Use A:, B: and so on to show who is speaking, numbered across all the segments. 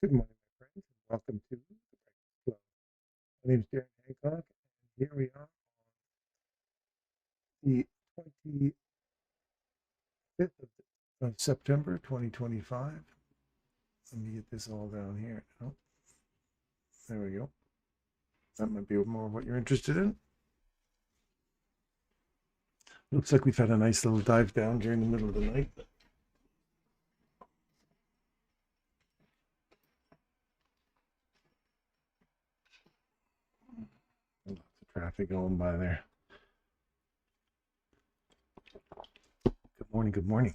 A: Good morning, my friends, and welcome to the Breakfast Club. My name is Darren Hancock, and here we are on the 25th of September 2025. Let me get this all down here. Oh, there we go. That might be more of what you're interested in. Looks like we've had a nice little dive down during the middle of the night. Lots of traffic going by there. Good morning, good morning.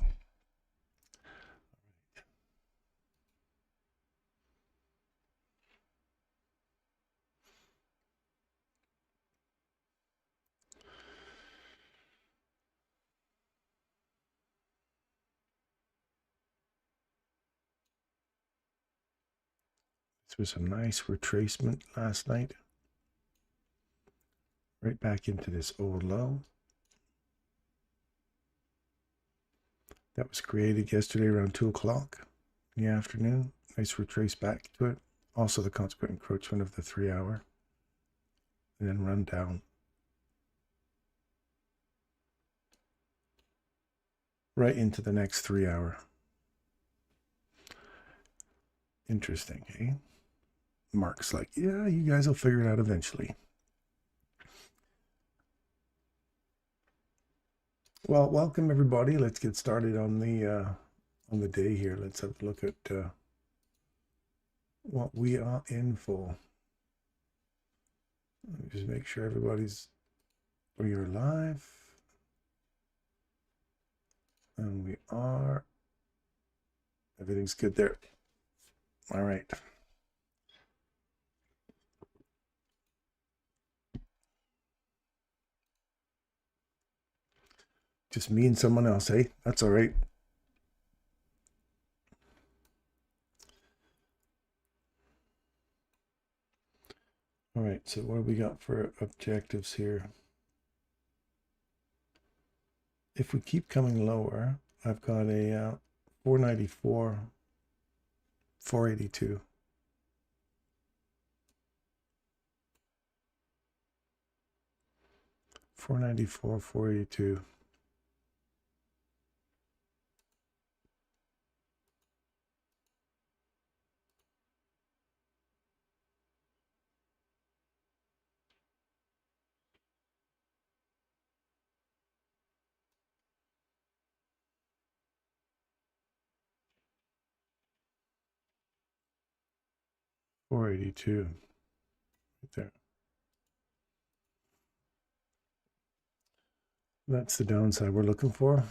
A: This was a nice retracement last night. Right back into this old low. That was created yesterday around 2 o'clock in the afternoon. Nice retrace back to it. Also the consequent encroachment of the 3 hour. And then run down. Right into the next 3 hour. Interesting, eh? Mark's like, yeah, you guys will figure it out eventually. Well, welcome everybody. Let's get started on the day here. Let's have a look at what we are in for. Let me just make sure we are live. And we are. Everything's good there. All right. Just me and someone else, eh? That's all right. All right, so what do we got for objectives here? If we keep coming lower, I've got a 494, 482. $494, $482. $482 right there. That's the downside we're looking for.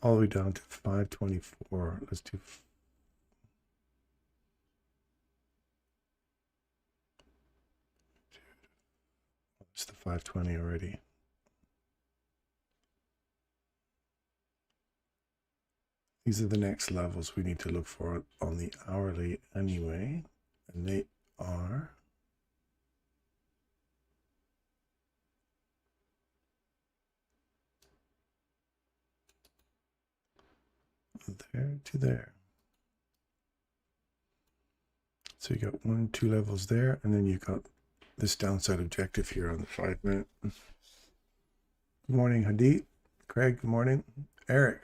A: All the way down to 524. Let's do it's the 520 already. These are the next levels we need to look for on the hourly anyway, and they are there to there. So you got 1, 2 levels there, and then you got this downside objective here on the 5 minute. Good morning, Hadid. Craig, good morning. Eric,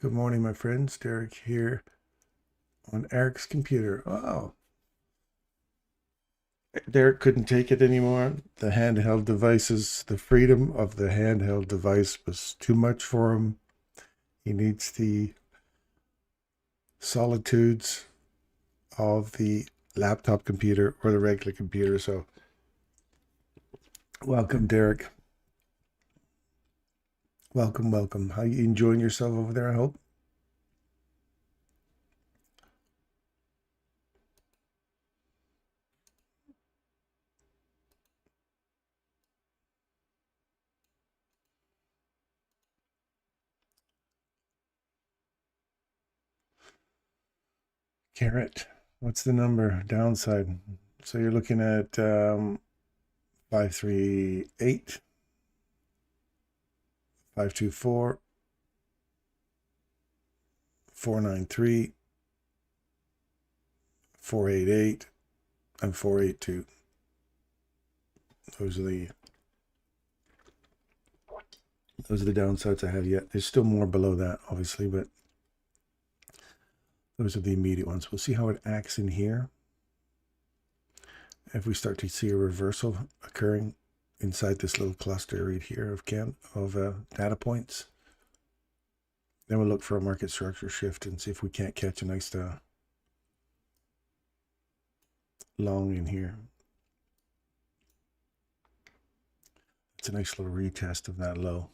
A: good morning, my friends. Derek here on Eric's computer. Oh, Derek couldn't take it anymore. The handheld devices, the freedom of the handheld device was too much for him. He needs the solitudes of the laptop computer or the regular computer. So welcome, Derek. Welcome, welcome. How you enjoying yourself over there, I hope? Carrot, what's the number downside? So you're looking at 538, 524, 493, 488, and 482. Those are the downsides I have yet. There's still more below that, obviously, but those are the immediate ones. We'll see how it acts in here. If we start to see a reversal occurring inside this little cluster right here of data points, then we'll look for a market structure shift and see if we can't catch a nice long in here. It's a nice little retest of that low.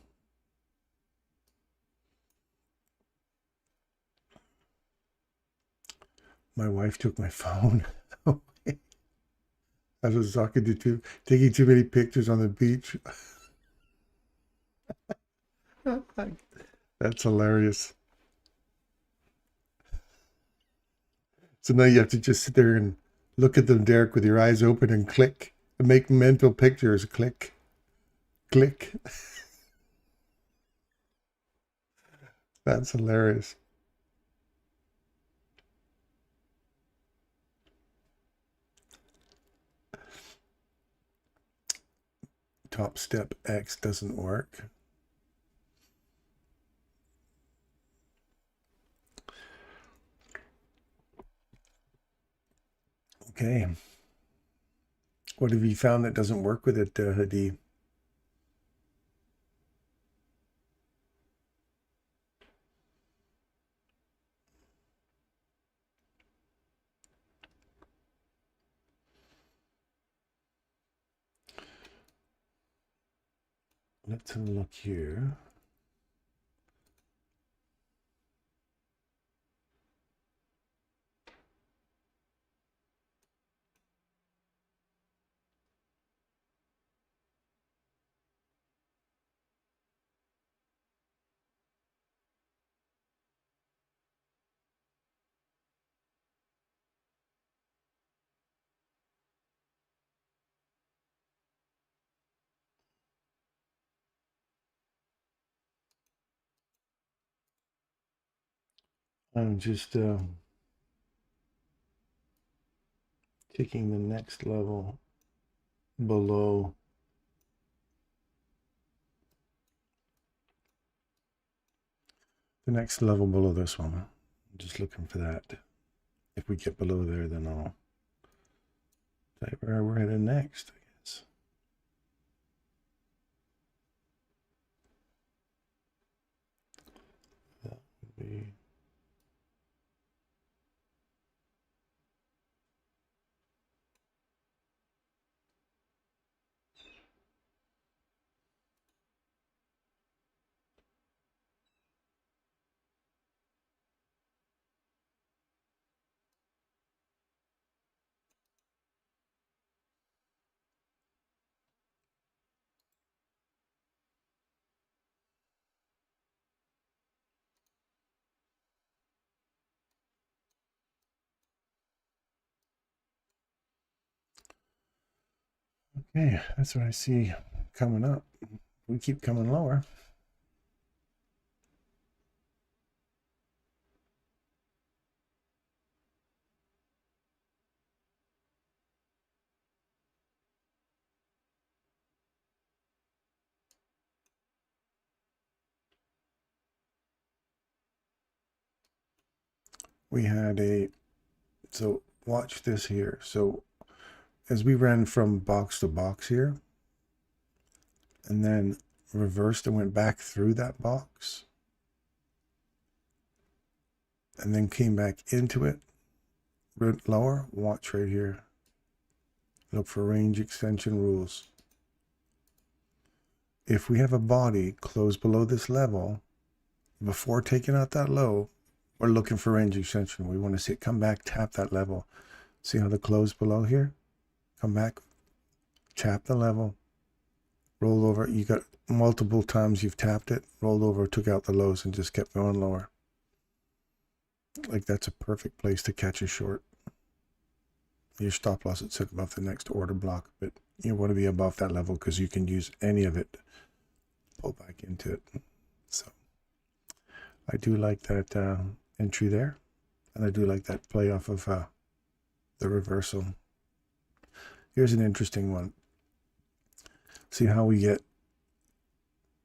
A: My wife took my phone. I was taking too many pictures on the beach. That's hilarious. So now you have to just sit there and look at them, Derek, with your eyes open and click and make mental pictures. Click, click. That's hilarious. Top step X doesn't work. Okay. What have you found that doesn't work with it, Hadi? Let's have a look here. I'm just taking the next level below this one. I'm just looking for that. If we get below there, then I'll tell you where we're headed next, I guess. That would be okay. That's what I see coming up. We keep coming lower. We had so watch this here. So as we ran from box to box here, and then reversed and went back through that box, and then came back into it, went lower, watch right here. Look for range extension rules. If we have a body close below this level, before taking out that low, we're looking for range extension. We want to see it come back, tap that level. See how the close below here? Come back, tap the level, roll over. You got multiple times you've tapped it, rolled over, took out the lows, and just kept going lower. Like that's a perfect place to catch a short. Your stop loss would sit above the next order block, but you want to be above that level because you can use any of it to pull back into it. So I do like that entry there. And I do like that play off of the reversal. Here's an interesting one. See how we get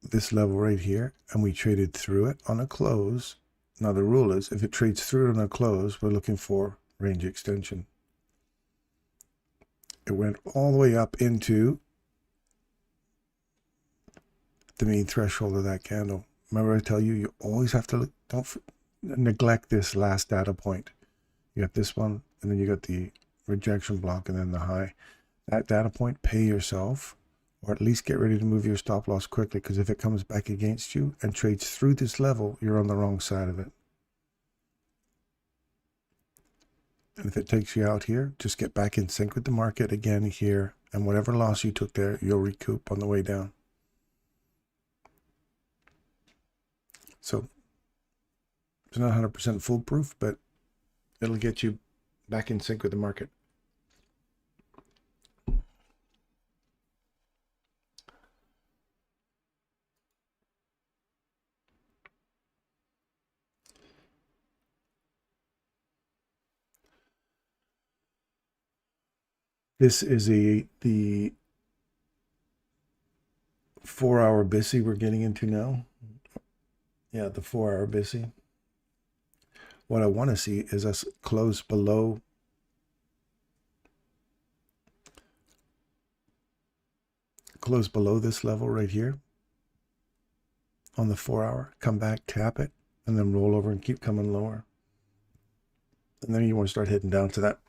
A: this level right here and we traded through it on a close. Now the rule is if it trades through it on a close, we're looking for range extension. It went all the way up into the main threshold of that candle. Remember I tell you, you always have to look, don't neglect this last data point. You got this one, and then you got the rejection block, and then the high. That data point, pay yourself, or at least get ready to move your stop loss quickly, because if it comes back against you and trades through this level, you're on the wrong side of it. And if it takes you out here, just get back in sync with the market again here, and whatever loss you took there, you'll recoup on the way down. So it's not 100% foolproof, but it'll get you back in sync with the market. This is the 4-hour BISI we're getting into now. Yeah, the 4-hour BISI. What I want to see is us close below this level right here on the 4-hour, come back, tap it, and then roll over and keep coming lower. And then you want to start heading down to that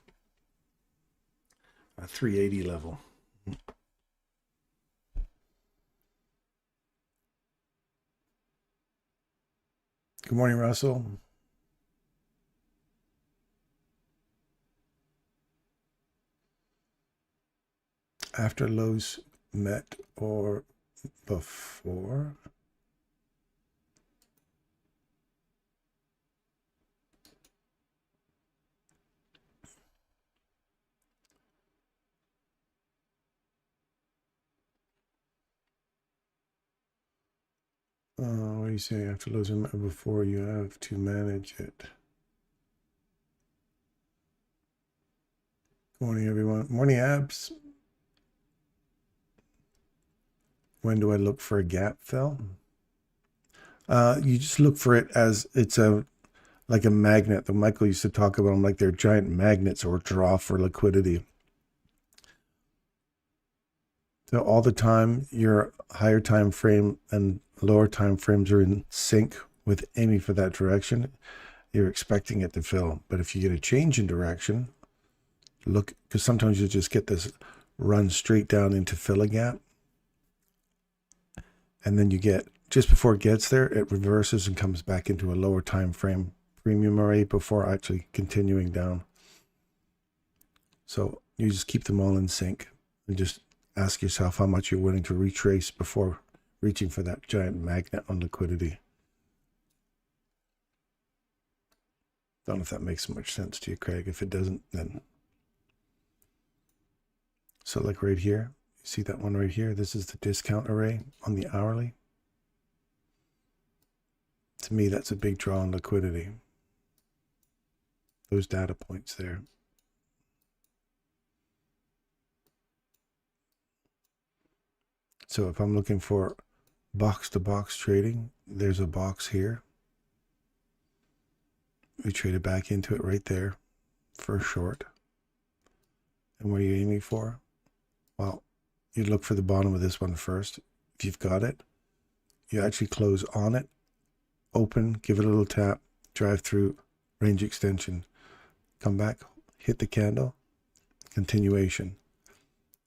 A: 380 level. Good morning, Russell. After lows met or before? What do you say? After lows met or before, you have to manage it. Good morning, everyone. Morning, Abs. When do I look for a gap fill? You just look for it as it's like a magnet. The Michael used to talk about them like they're giant magnets or draw for liquidity. So all the time, your higher time frame and lower time frames are in sync with aiming for that direction. You're expecting it to fill. But if you get a change in direction, look, because sometimes you just get this run straight down into fill a gap. And then you get, just before it gets there, it reverses and comes back into a lower time frame premium array before actually continuing down. So you just keep them all in sync and just ask yourself how much you're willing to retrace before reaching for that giant magnet on liquidity. Don't know if that makes much sense to you, Craig. If it doesn't, then. So like right here, you see that one right here? This is the discount array on the hourly. To me, that's a big draw on liquidity. Those data points there. So if I'm looking for box-to-box trading, there's a box here. We traded back into it right there for a short. And what are you aiming for? Well, you look for the bottom of this one first. If you've got it, you actually close on it, open, give it a little tap, drive through, range extension, come back, hit the candle, continuation.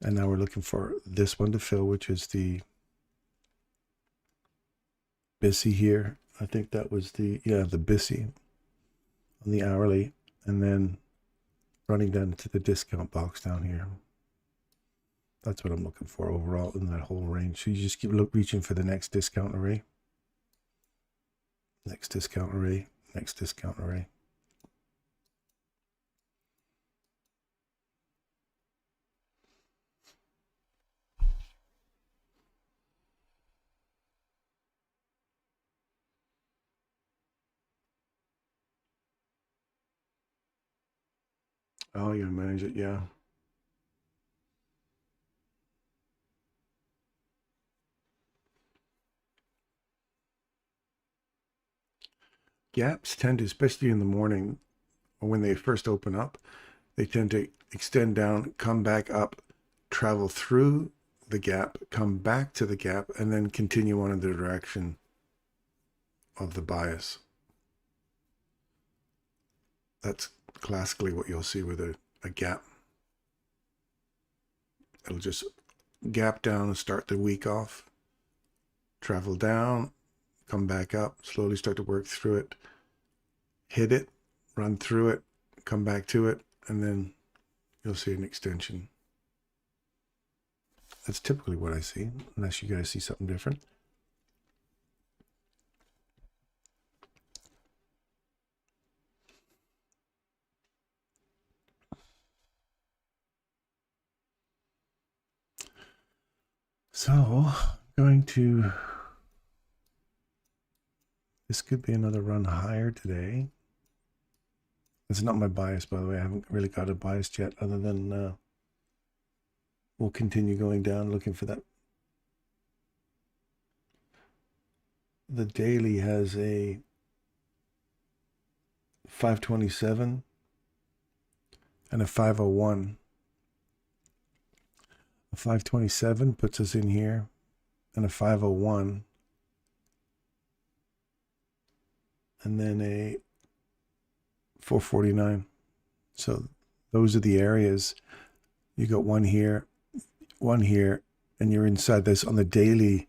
A: And now we're looking for this one to fill, which is the BISI here. I think that was the BISI on the hourly, and then running down to the discount box down here. That's what I'm looking for overall in that whole range. So you just keep reaching for the next discount array. Next discount array, next discount array. Oh, you manage it, yeah. Gaps tend to, especially in the morning or when they first open up, they tend to extend down, come back up, travel through the gap, come back to the gap, and then continue on in the direction of the bias. That's classically what you'll see with a gap. It'll just gap down and start the week off, travel down, come back up, slowly start to work through it, hit it, run through it, come back to it, and then you'll see an extension. That's typically what I see, unless you guys see something different. So, this could be another run higher today. It's not my bias, by the way. I haven't really got a bias yet, other than we'll continue going down looking for that. The daily has a 527 and a 501. A 527 puts us in here, and a 501, and then a 449. So those are the areas. You got one here, and you're inside this. On the daily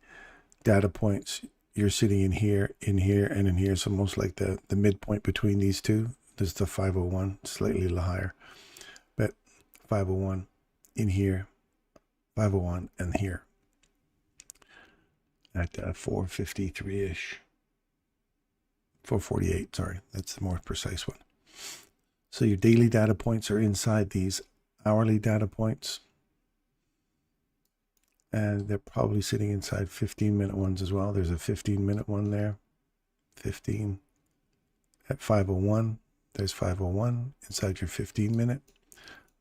A: data points, you're sitting in here, and in here. So most like the midpoint between these two. There's the 501, slightly higher, but 501 in here, 501 and here at 453-ish. 448, sorry, that's the more precise one. So your daily data points are inside these hourly data points, and they're probably sitting inside 15-minute ones as well. There's a 15-minute one there, 15 at 501. There's 501 inside your 15-minute,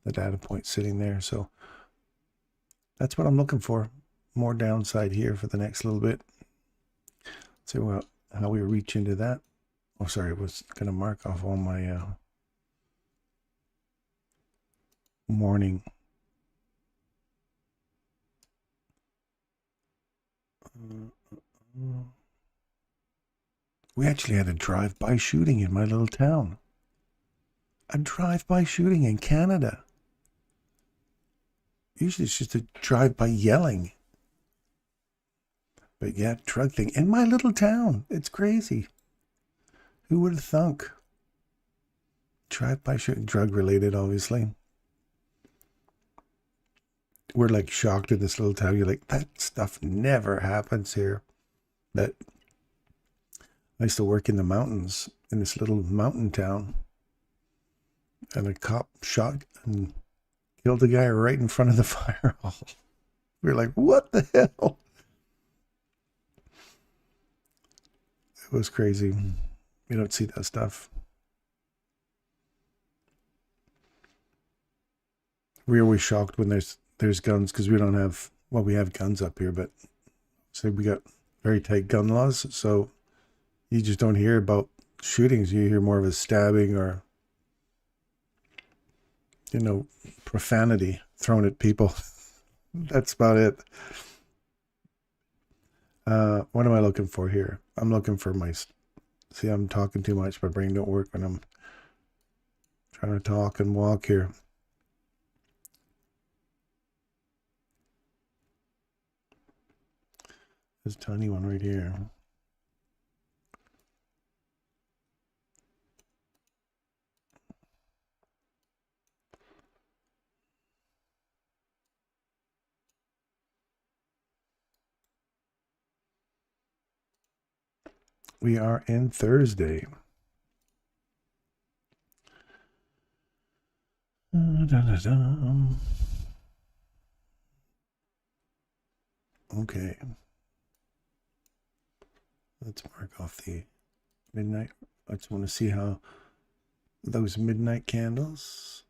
A: the data point sitting there. So that's what I'm looking for. More downside here for the next little bit. So how we reach into that. Oh, sorry, I was going to mark off all my morning. We actually had a drive-by shooting in my little town. A drive-by shooting in Canada. Usually it's just a drive-by yelling. But yeah, drug thing in my little town. It's crazy. Who would have thunk? Drive-by shooting, drug-related, obviously. We're like shocked in this little town. You're like, that stuff never happens here. But I used to work in the mountains in this little mountain town, and a cop shot and killed a guy right in front of the fire hall. We were like, what the hell? It was crazy. You don't see that stuff. We're always shocked when there's guns, because we don't have, well, we have guns up here, but say we got very tight gun laws, so you just don't hear about shootings. You hear more of a stabbing or, you know, profanity thrown at people. That's about it. What am I looking for here? I'm looking for my, see, I'm talking too much. My brain don't work when I'm trying to talk and walk here. This tiny one right here. We are in Thursday. Okay. Let's mark off the midnight. I just want to see how those midnight candles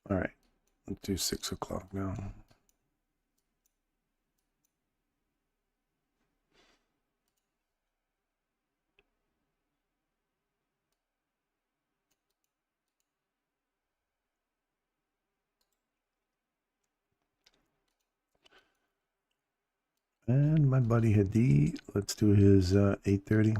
A: All right, let's do 6 o'clock now. And my buddy Hadi, let's do his 8:30.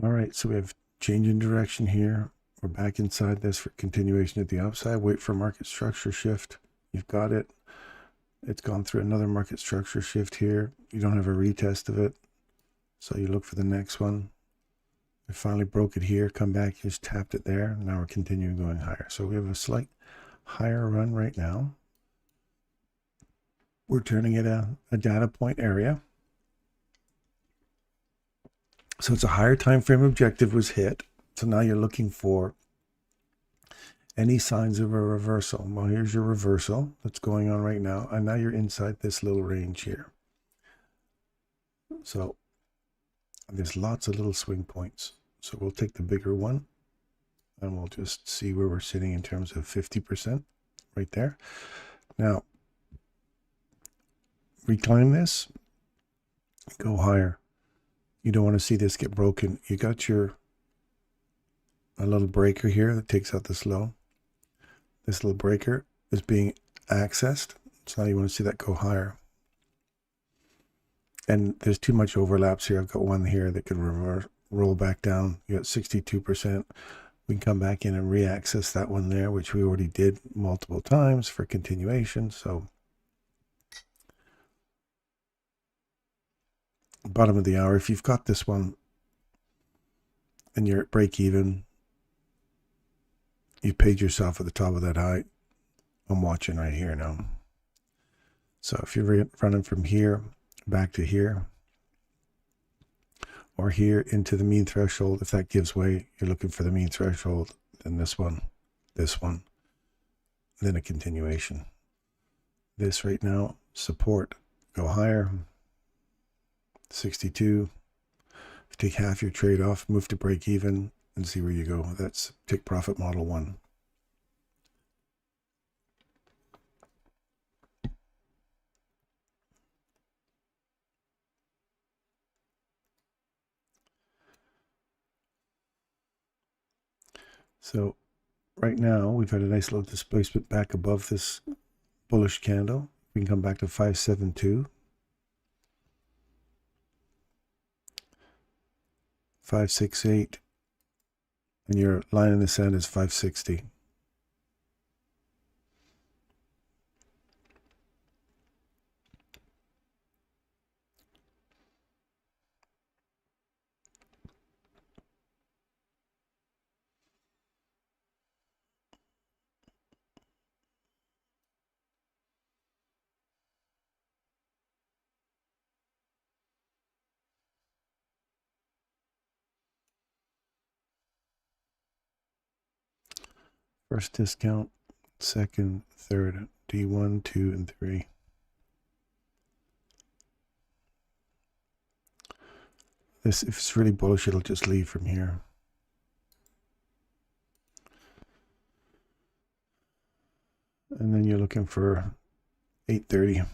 A: All right, so we have change in direction here. We're back inside this for continuation at the upside. Wait for market structure shift. You've got it. It's gone through another market structure shift here. You don't have a retest of it. So you look for the next one. We finally broke it here. Come back, just tapped it there. Now we're continuing going higher. So we have a slight higher run right now. We're turning it a data point area. So it's a higher time frame objective was hit. So now you're looking for any signs of a reversal. Well, here's your reversal that's going on right now. And now you're inside this little range here. So there's lots of little swing points. So we'll take the bigger one and we'll just see where we're sitting in terms of 50% right there. Now, reclaim this, go higher. You don't want to see this get broken. You got a little breaker here that takes out this low. This little breaker is being accessed. So now you want to see that go higher. And there's too much overlaps here. I've got one here that can roll back down. You got 62%. We can come back in and re-access that one there, which we already did multiple times for continuation. So bottom of the hour, if you've got this one and you're at break even, you paid yourself at the top of that high. I'm watching right here now. So if you're running from here back to here, or here into the mean threshold, if that gives way, you're looking for the mean threshold, then this one, then a continuation. This right now, support, go higher, 62. Take half your trade off, move to break even, and see where you go. That's take profit model 1. So right now we've had a nice little displacement back above this bullish candle. We can come back to 572, 568, and your line in the sand is 560. First discount, second, third, D1, 2, and 3. This, if it's really bullish, it'll just leave from here. And then you're looking for 830.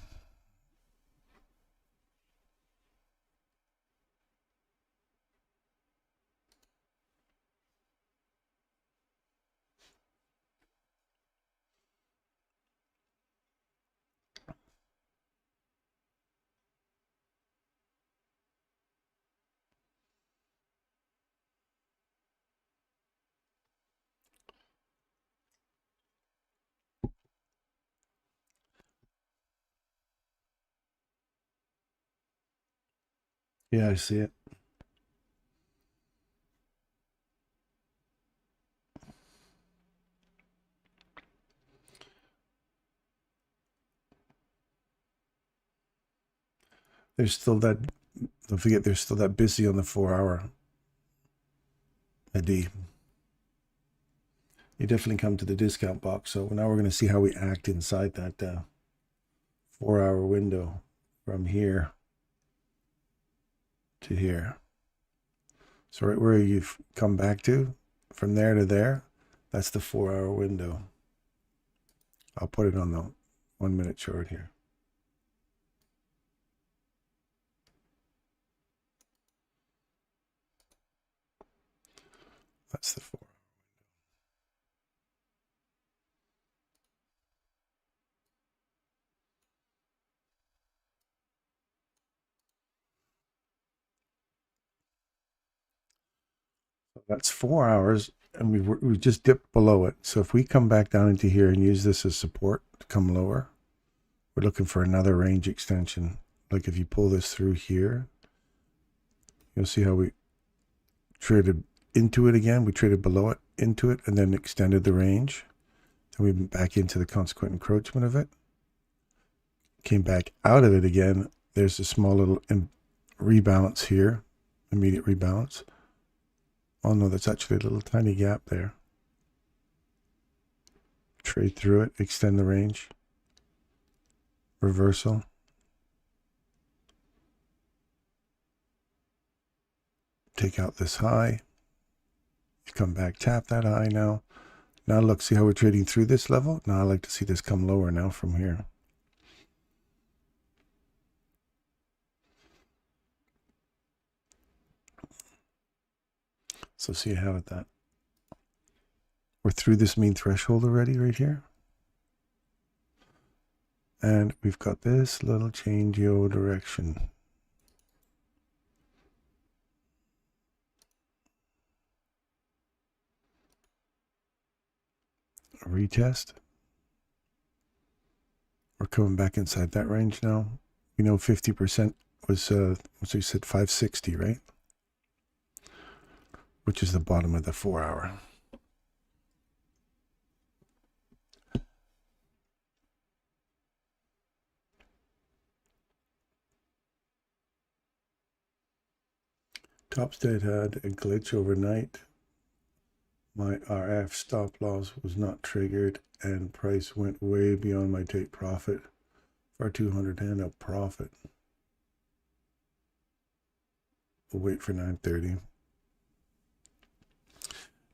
A: Yeah, I see it. There's still that, don't forget, there's still that busy on the 4 hour. Adi. You definitely come to the discount box. So now we're going to see how we act inside that 4-hour window from here to here. So right where you've come back to, from there to there, that's the 4-hour window. I'll put it on the 1 minute chart here. That's the 4. That's 4 hours, and we've just dipped below it. So if we come back down into here and use this as support to come lower, we're looking for another range extension. Like if you pull this through here, you'll see how we traded into it again. We traded below it, into it, and then extended the range. Then we went back into the consequent encroachment of it. Came back out of it again. There's a small little rebalance here, immediate rebalance. Oh no, that's actually a little tiny gap there. Trade through it, extend the range. Reversal. Take out this high. You come back, tap that high now. Now look, see how we're trading through this level? Now I like to see this come lower now from here. So see you have it that. We're through this mean threshold already right here. And we've got this little change yo direction. A retest. We're coming back inside that range now. You know, 50% was, what you said, 560, right? Which is the bottom of the 4 hour. Topstead had a glitch overnight. My RF stop loss was not triggered and price went way beyond my take profit for 200 hand of profit. We'll wait for 9:30.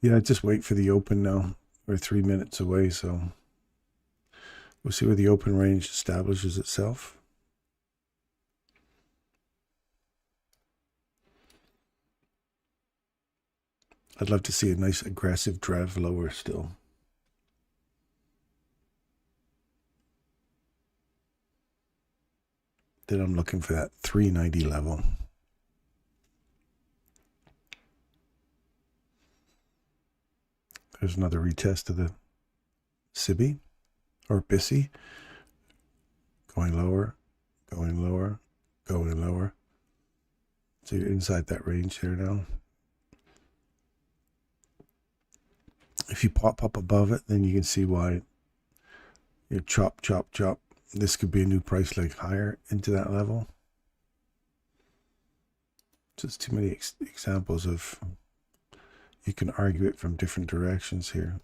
A: Yeah, just wait for the open now. We're 3 minutes away, so we'll see where the open range establishes itself. I'd love to see a nice aggressive drive lower still. Then I'm looking for that 390 level. There's another retest of the SIBI or BISI. Going lower, going lower, going lower. So you're inside that range there now. If you pop up above it, then you can see why you chop, chop, chop. This could be a new price leg higher into that level. Just too many examples of, you can argue it from different directions here.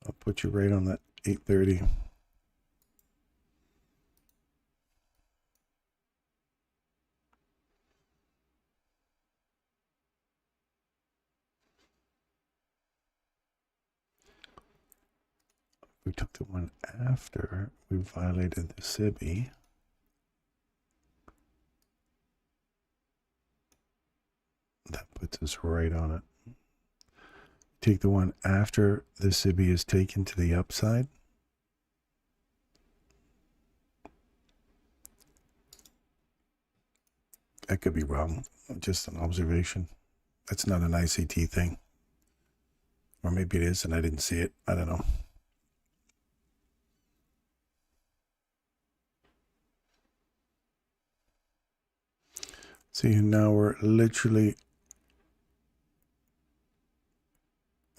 A: I'll put you right on that 830. We took the one after we violated the SIBI. That puts us right on it. Take the one after the SIBI is taken to the upside. That could be wrong. Just an observation. That's not an ICT thing. Or maybe it is and I didn't see it. I don't know. See, now we're literally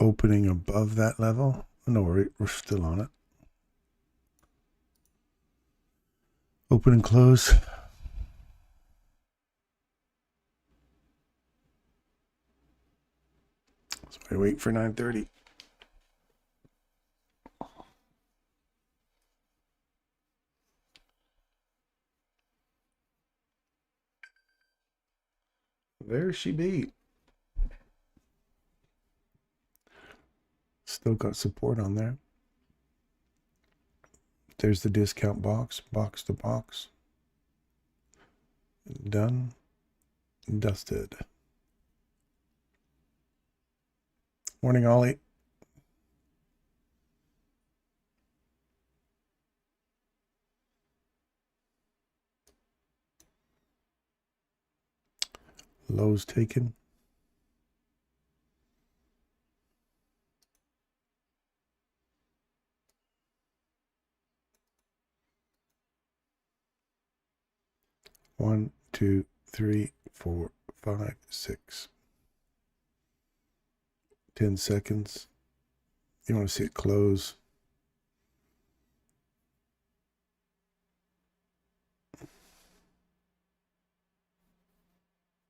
A: opening above that level. No, we're still on it. Open and close. We're waiting for 9:30. There she be. Still got support on there. There's the discount box, box to box. Done, dusted. Morning, Ollie. Lows taken. One, 2, 3, 4, 5, 6. 10 seconds. You want to see it close.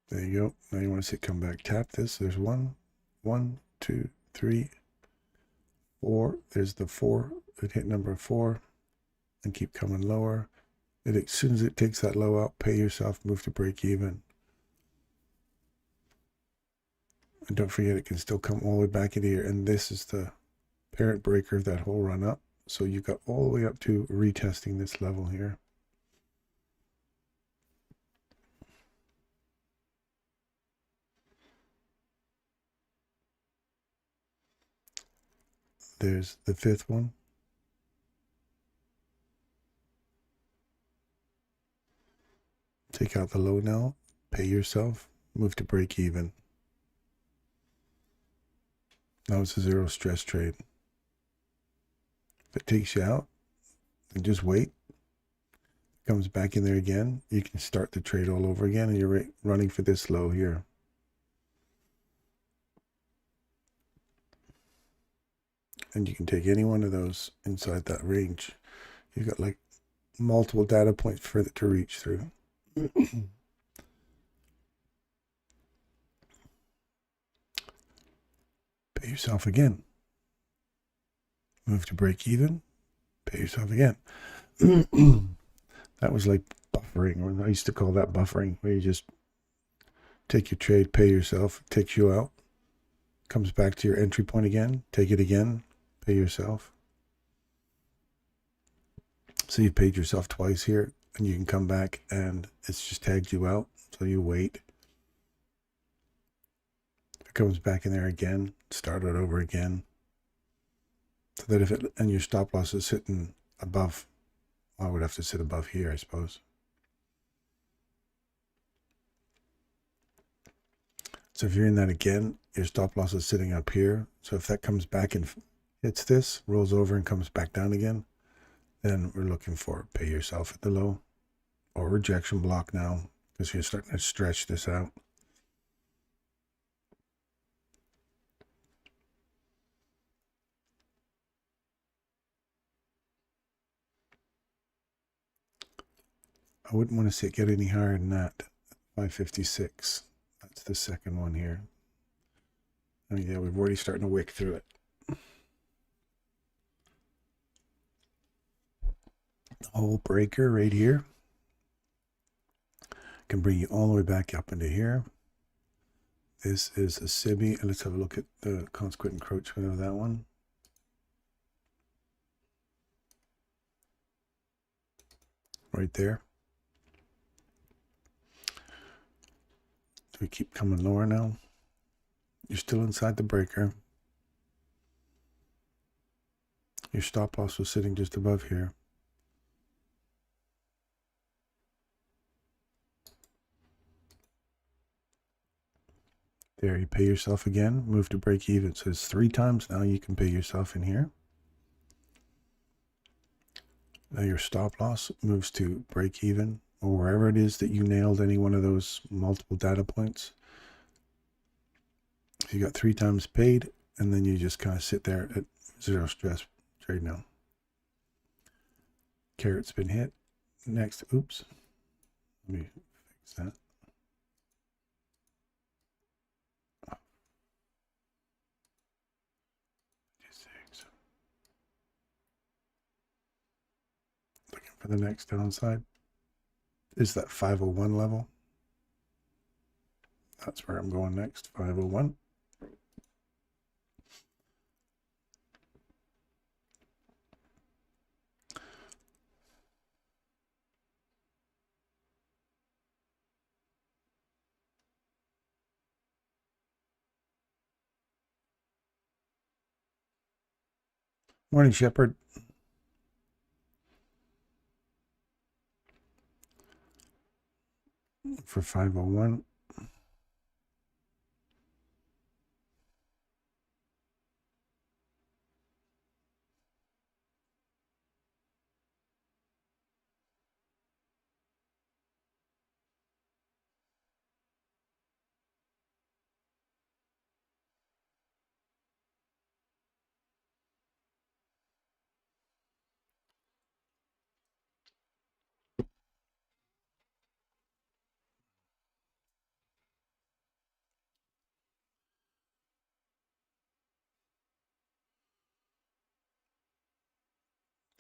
A: There you go. Now you want to see it come back. Tap this. There's 1, 1, 2, 3, 4. There's the 4. It hit number 4 and keep coming lower. As soon as it takes that low out, pay yourself, move to break even. And don't forget, it can still come all the way back into here. And this is the parent breaker of that whole run up. So you got all the way up to retesting this level here. There's the 5th one. Take out the low now, pay yourself, move to break even. Now it's a zero stress trade. If it takes you out, then just wait. Comes back in there again, you can start the trade all over again, and you're running for this low here. And you can take any one of those inside that range. You've got like multiple data points for it to reach through. Pay yourself again. Move to break even. Pay yourself again. That was like buffering, or I used to call that buffering, where you just take your trade, pay yourself, takes you out, comes back to your entry point again, take it again, pay yourself. So you paid yourself twice here, and you can come back and it's just tagged you out. So you wait. It comes back in there again, start it over again. So that if it, and your stop loss is sitting above, I would have to sit above here, I suppose. So if you're in that again, your stop loss is sitting up here. So if that comes back and hits this, rolls over and comes back down again, then we're looking for pay yourself at the low or rejection block now, because you're starting to stretch this out. I wouldn't want to see it get any higher than that. 556. That's the second one here. Oh yeah, we've already starting to wick through it. The whole breaker right here can bring you all the way back up into here. This is a SIBI, and let's have a look at the consequent encroachment of that one. Right there. So we keep coming lower now. You're still inside the breaker. Your stop loss was sitting just above here. There, you pay yourself again, move to break even. So it's 3 times now you can pay yourself in here. Now your stop loss moves to break even, or wherever it is that you nailed any one of those multiple data points. So you got 3 times paid, and then you just kind of sit there at zero stress trade now. Carrot's been hit. Next, oops. Let me fix that. for the next downside is that 501 level. That's where I'm going next, 501. Morning, Shepard. For 501.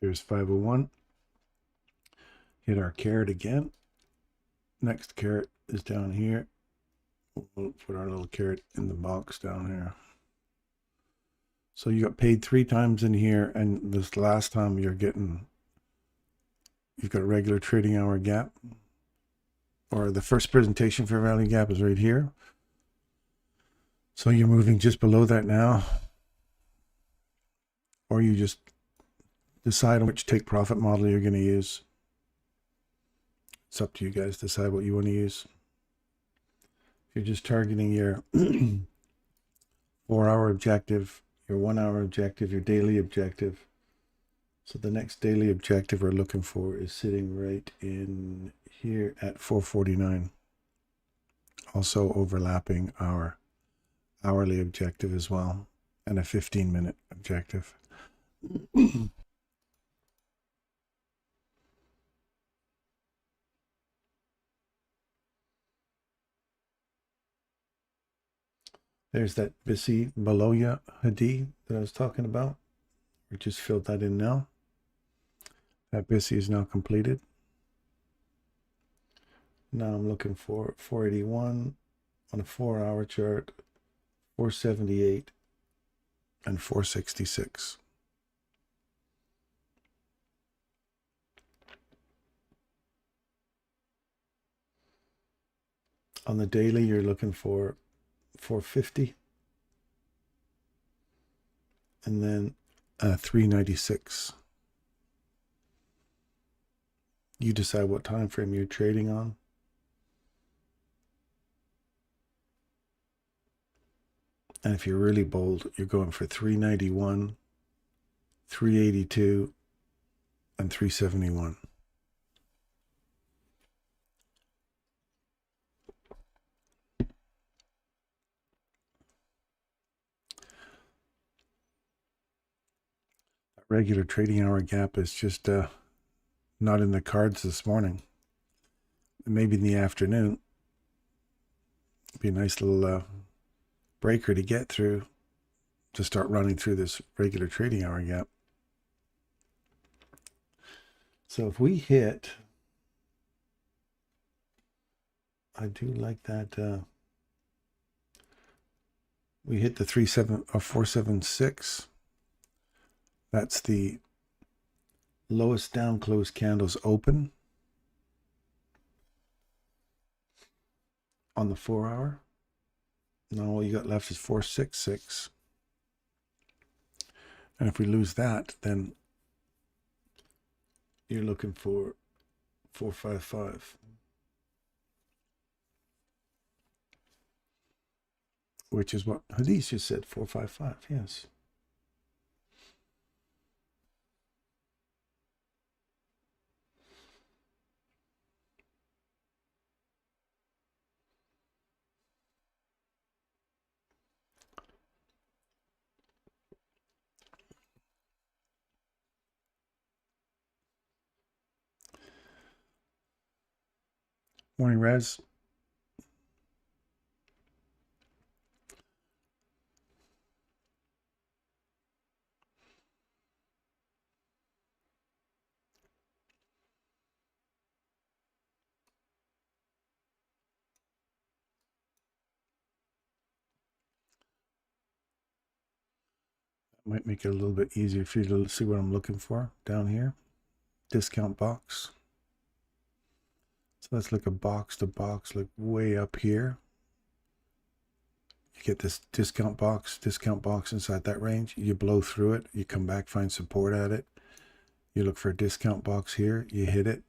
A: There's 501. Hit our caret again. Next caret is down here. We'll put our little caret in the box down here. So you got paid 3 times in here, and this last time you've got a regular trading hour gap, or the first presentation for value gap is right here. So you're moving just below that now, or you just decide on which take profit model you're going to use. It's up to you guys. Decide what you want to use. If you're just targeting your 4-hour objective, your 1-hour objective, your daily objective. So the next daily objective we're looking for is sitting right in here at 449. Also overlapping our hourly objective as well, and a 15-minute objective. There's that BISI below you, Hadi, that I was talking about. We just filled that in now. That BISI is now completed. Now I'm looking for 481 on a 4-hour chart, 478, and 466. On the daily, you're looking for 450, and then 396. You decide what time frame you're trading on. And if you're really bold, you're going for 391, 382, and 371. That regular trading hour gap is just not in the cards this morning. Maybe in the afternoon. It'd be a nice little breaker to get through to start running through this regular trading hour gap. So if we hit, I do like that. We hit the 476. That's the lowest down close candles open on the 4-hour. Now all you got left is 466. And if we lose that, then you're looking for 455. Which is what Hadith just said, 455, yes. Morning, Rez. Might make it a little bit easier for you to see what I'm looking for down here. Discount box. So let's look at box to box, like way up here. You get this discount box inside that range. You blow through it, you come back, find support at it. You look for a discount box here, you hit it,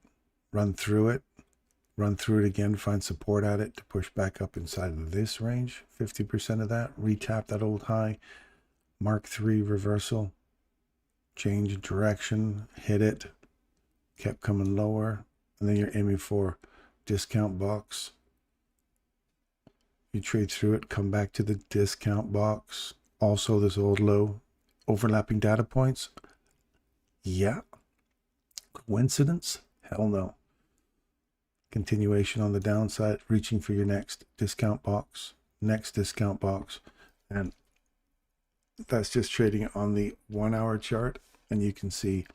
A: run through it again, find support at it to push back up inside of this range, 50% of that, retap that old high, mark 3 reversal, change direction, hit it, kept coming lower, and then you're aiming for discount box. You trade through it, come back to the discount box. Also this old low, overlapping data points. Yeah. Coincidence? Hell no. Continuation on the downside, reaching for your next discount box, and that's just trading on the 1 hour chart. And you can see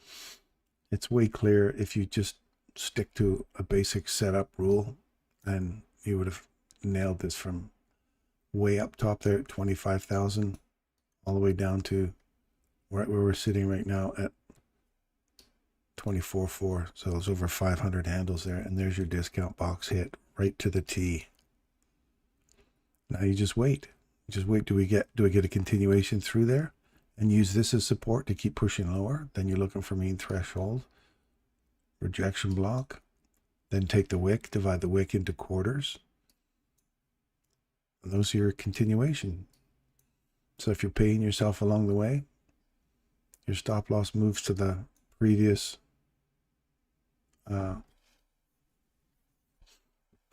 A: it's way clearer if you just stick to a basic setup rule, and you would have nailed this from way up top there at 25,000 all the way down to where we're sitting right now at 24.4. So there's over 500 handles there, and there's your discount box hit right to the T. Now you just wait. Do I get a continuation through there and use this as support to keep pushing lower? Then you're looking for mean threshold, rejection block, then take the wick, divide the wick into quarters. And those are your continuation. So if you're paying yourself along the way, your stop loss moves to the previous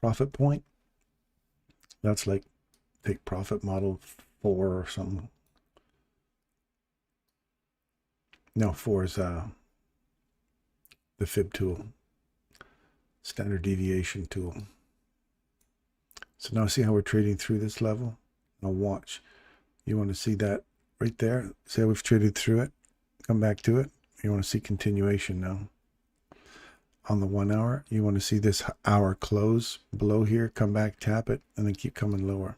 A: profit point. That's like take profit model 4 or something. No, 4 is the fib tool, standard deviation tool. So now see how we're trading through this level? Now watch. You want to see that right there? See how we've traded through it? Come back to it. You want to see continuation now. On the 1 hour, you want to see this hour close below here, come back, tap it, and then keep coming lower.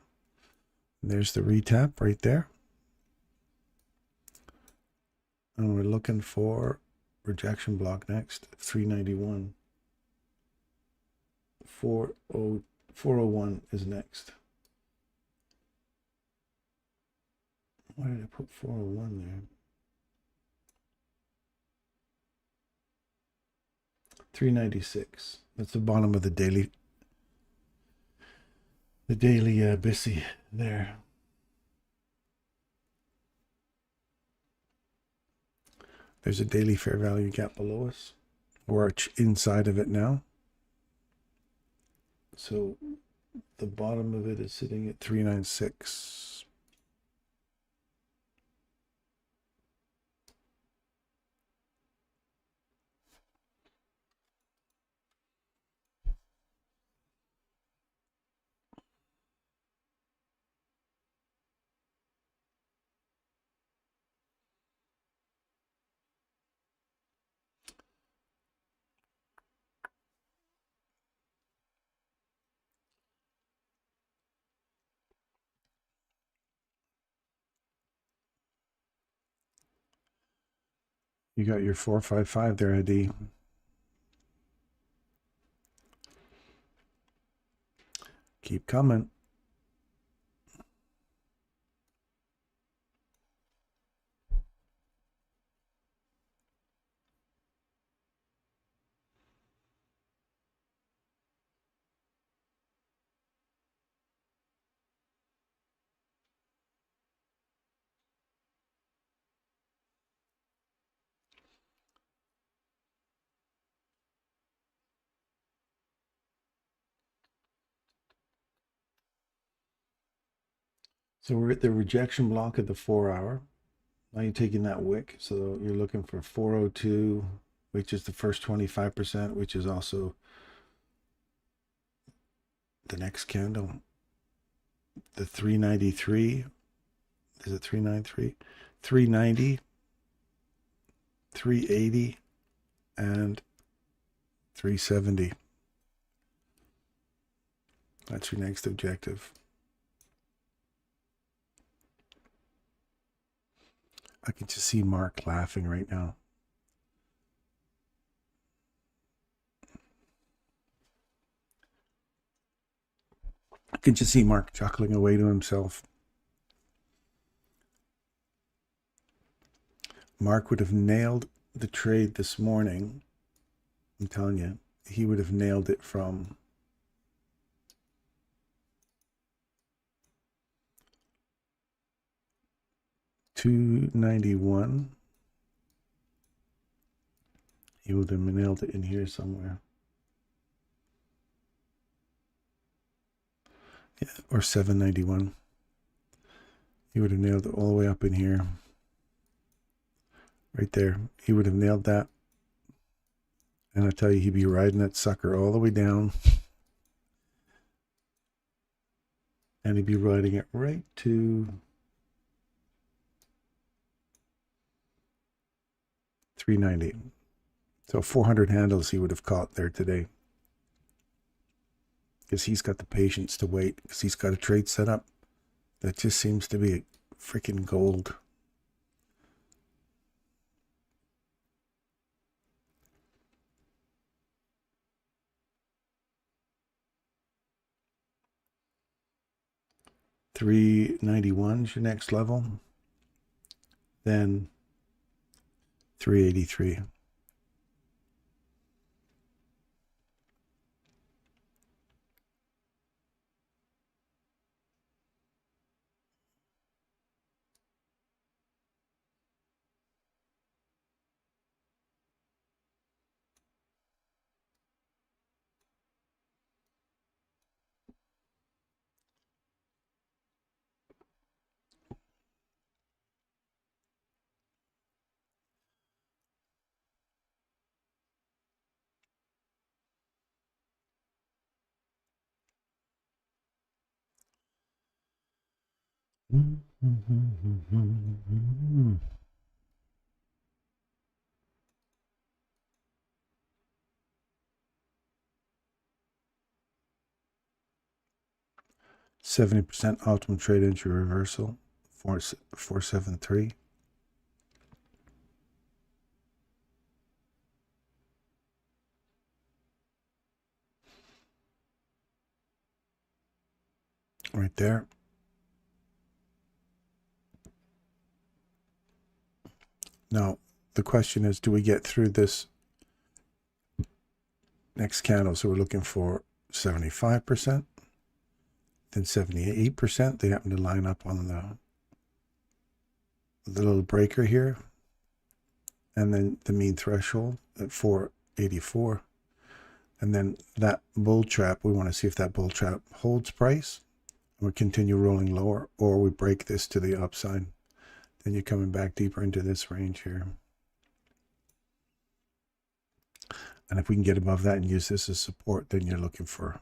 A: And there's the retap right there. And we're looking for rejection block next, 391. 401 is next. Why did I put 401 there? 396. That's the bottom of the daily BISI there. There's a daily fair value gap below us. We're inside of it now. So the bottom of it is sitting at 396. You got your 455 there, Adi. Keep coming. So we're at the rejection block at the 4 hour. Now you're taking that wick. So you're looking for 402, which is the first 25%, which is also the next candle. The 393. Is it 393? 390, 380, and 370. That's your next objective. I can just see Mark laughing right now. I can just see Mark chuckling away to himself. Mark would have nailed the trade this morning. I'm telling you, he would have nailed it from $291. He would have nailed it in here somewhere. Yeah, or $791. He would have nailed it all the way up in here. Right there. He would have nailed that. And I tell you, he'd be riding that sucker all the way down. And he'd be riding it right to 390. So 400 handles he would have caught there today. Because he's got the patience to wait. Because he's got a trade set up that just seems to be freaking gold. $391 is your next level. Then 383. Mm-hmm. 70% optimum trade entry reversal, 473. Right there. Now, the question is, do we get through this next candle? So we're looking for 75%, then 78%. They happen to line up on the little breaker here. And then the mean threshold at 484. And then that bull trap, we want to see if that bull trap holds price. We continue rolling lower, or we break this to the upside. Then you're coming back deeper into this range here. And if we can get above that and use this as support, then you're looking for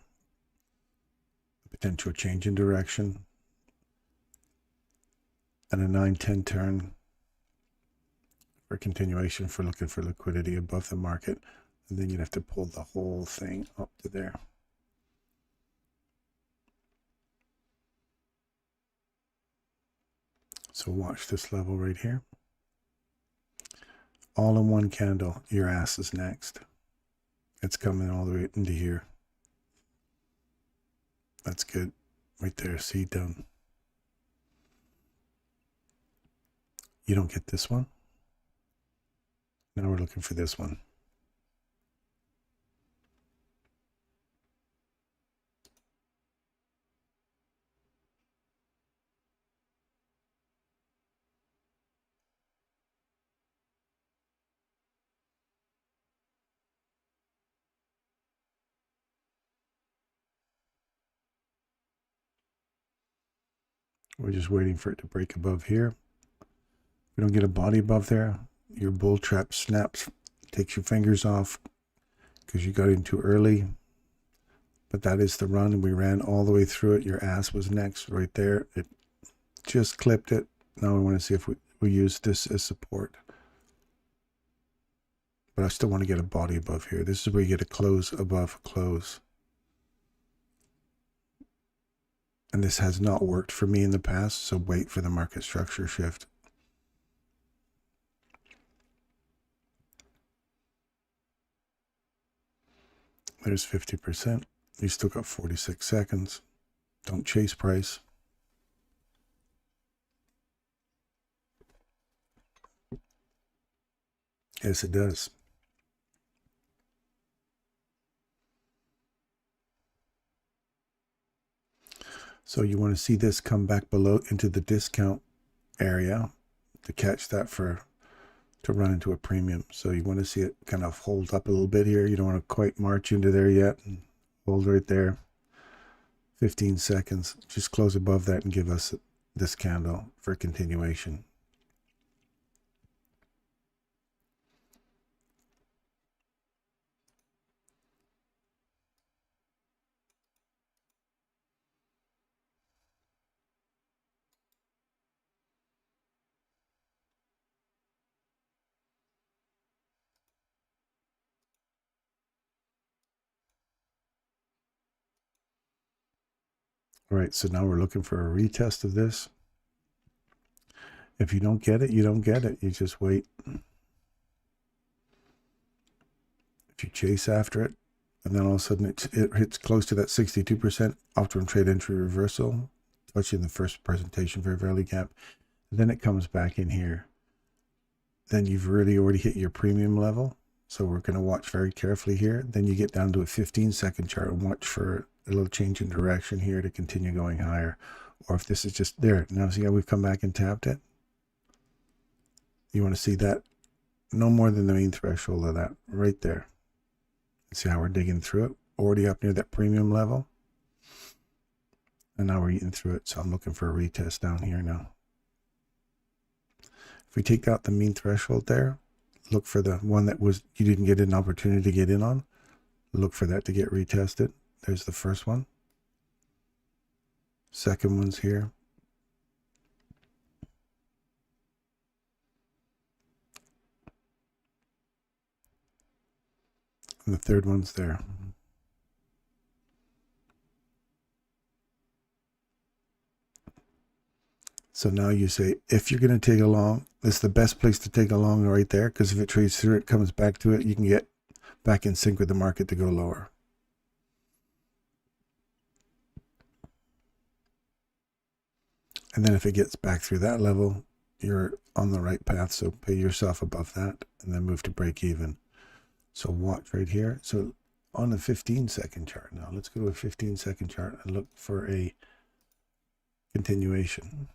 A: a potential change in direction. And a 9-10 turn for continuation, for looking for liquidity above the market. And then you'd have to pull the whole thing up to there. So watch this level right here. All in one candle, your ass is next. It's coming all the way into here. That's good. Right there, see down. You don't get this one. Now we're looking for this one. We're just waiting for it to break above here. If we don't get a body above there, your bull trap snaps, takes your fingers off because you got in too early. But that is the run. We ran all the way through it. Your ass was next right there. It just clipped it. Now we want to see if we use this as support. But I still want to get a body above here. This is where you get a close above a close. And this has not worked for me in the past, so wait for the market structure shift. There's 50%. You still got 46 seconds. Don't chase price. Yes, it does. So you want to see this come back below into the discount area to catch that to run into a premium. So you want to see it kind of hold up a little bit here. You don't want to quite march into there yet. And hold right there. 15 seconds. Just close above that and give us this candle for continuation. All right, so now we're looking for a retest of this. If you don't get it, you don't get it. You just wait. If you chase after it, and then all of a sudden it hits close to that 62% optimum trade entry reversal, touching the first presentation fair value gap, then it comes back in here. Then you've really already hit your premium level. So we're going to watch very carefully here. Then you get down to a 15-second chart and watch for a little change in direction here to continue going higher. Or if this is just there. Now see how we've come back and tapped it? You want to see that no more than the mean threshold of that right there. See how we're digging through it? Already up near that premium level. And now we're eating through it. So I'm looking for a retest down here now. If we take out the mean threshold there, look for the one that you didn't get an opportunity to get in on. Look for that to get retested. There's the first one. Second one's here. And the third one's there. So now you say, if you're going to take a long, this is the best place to take a long right there, because if it trades through it, comes back to it, you can get back in sync with the market to go lower. And then if it gets back through that level, you're on the right path. So pay yourself above that and then move to break even. So watch right here. So on a 15-second chart now, let's go to a 15-second chart and look for a continuation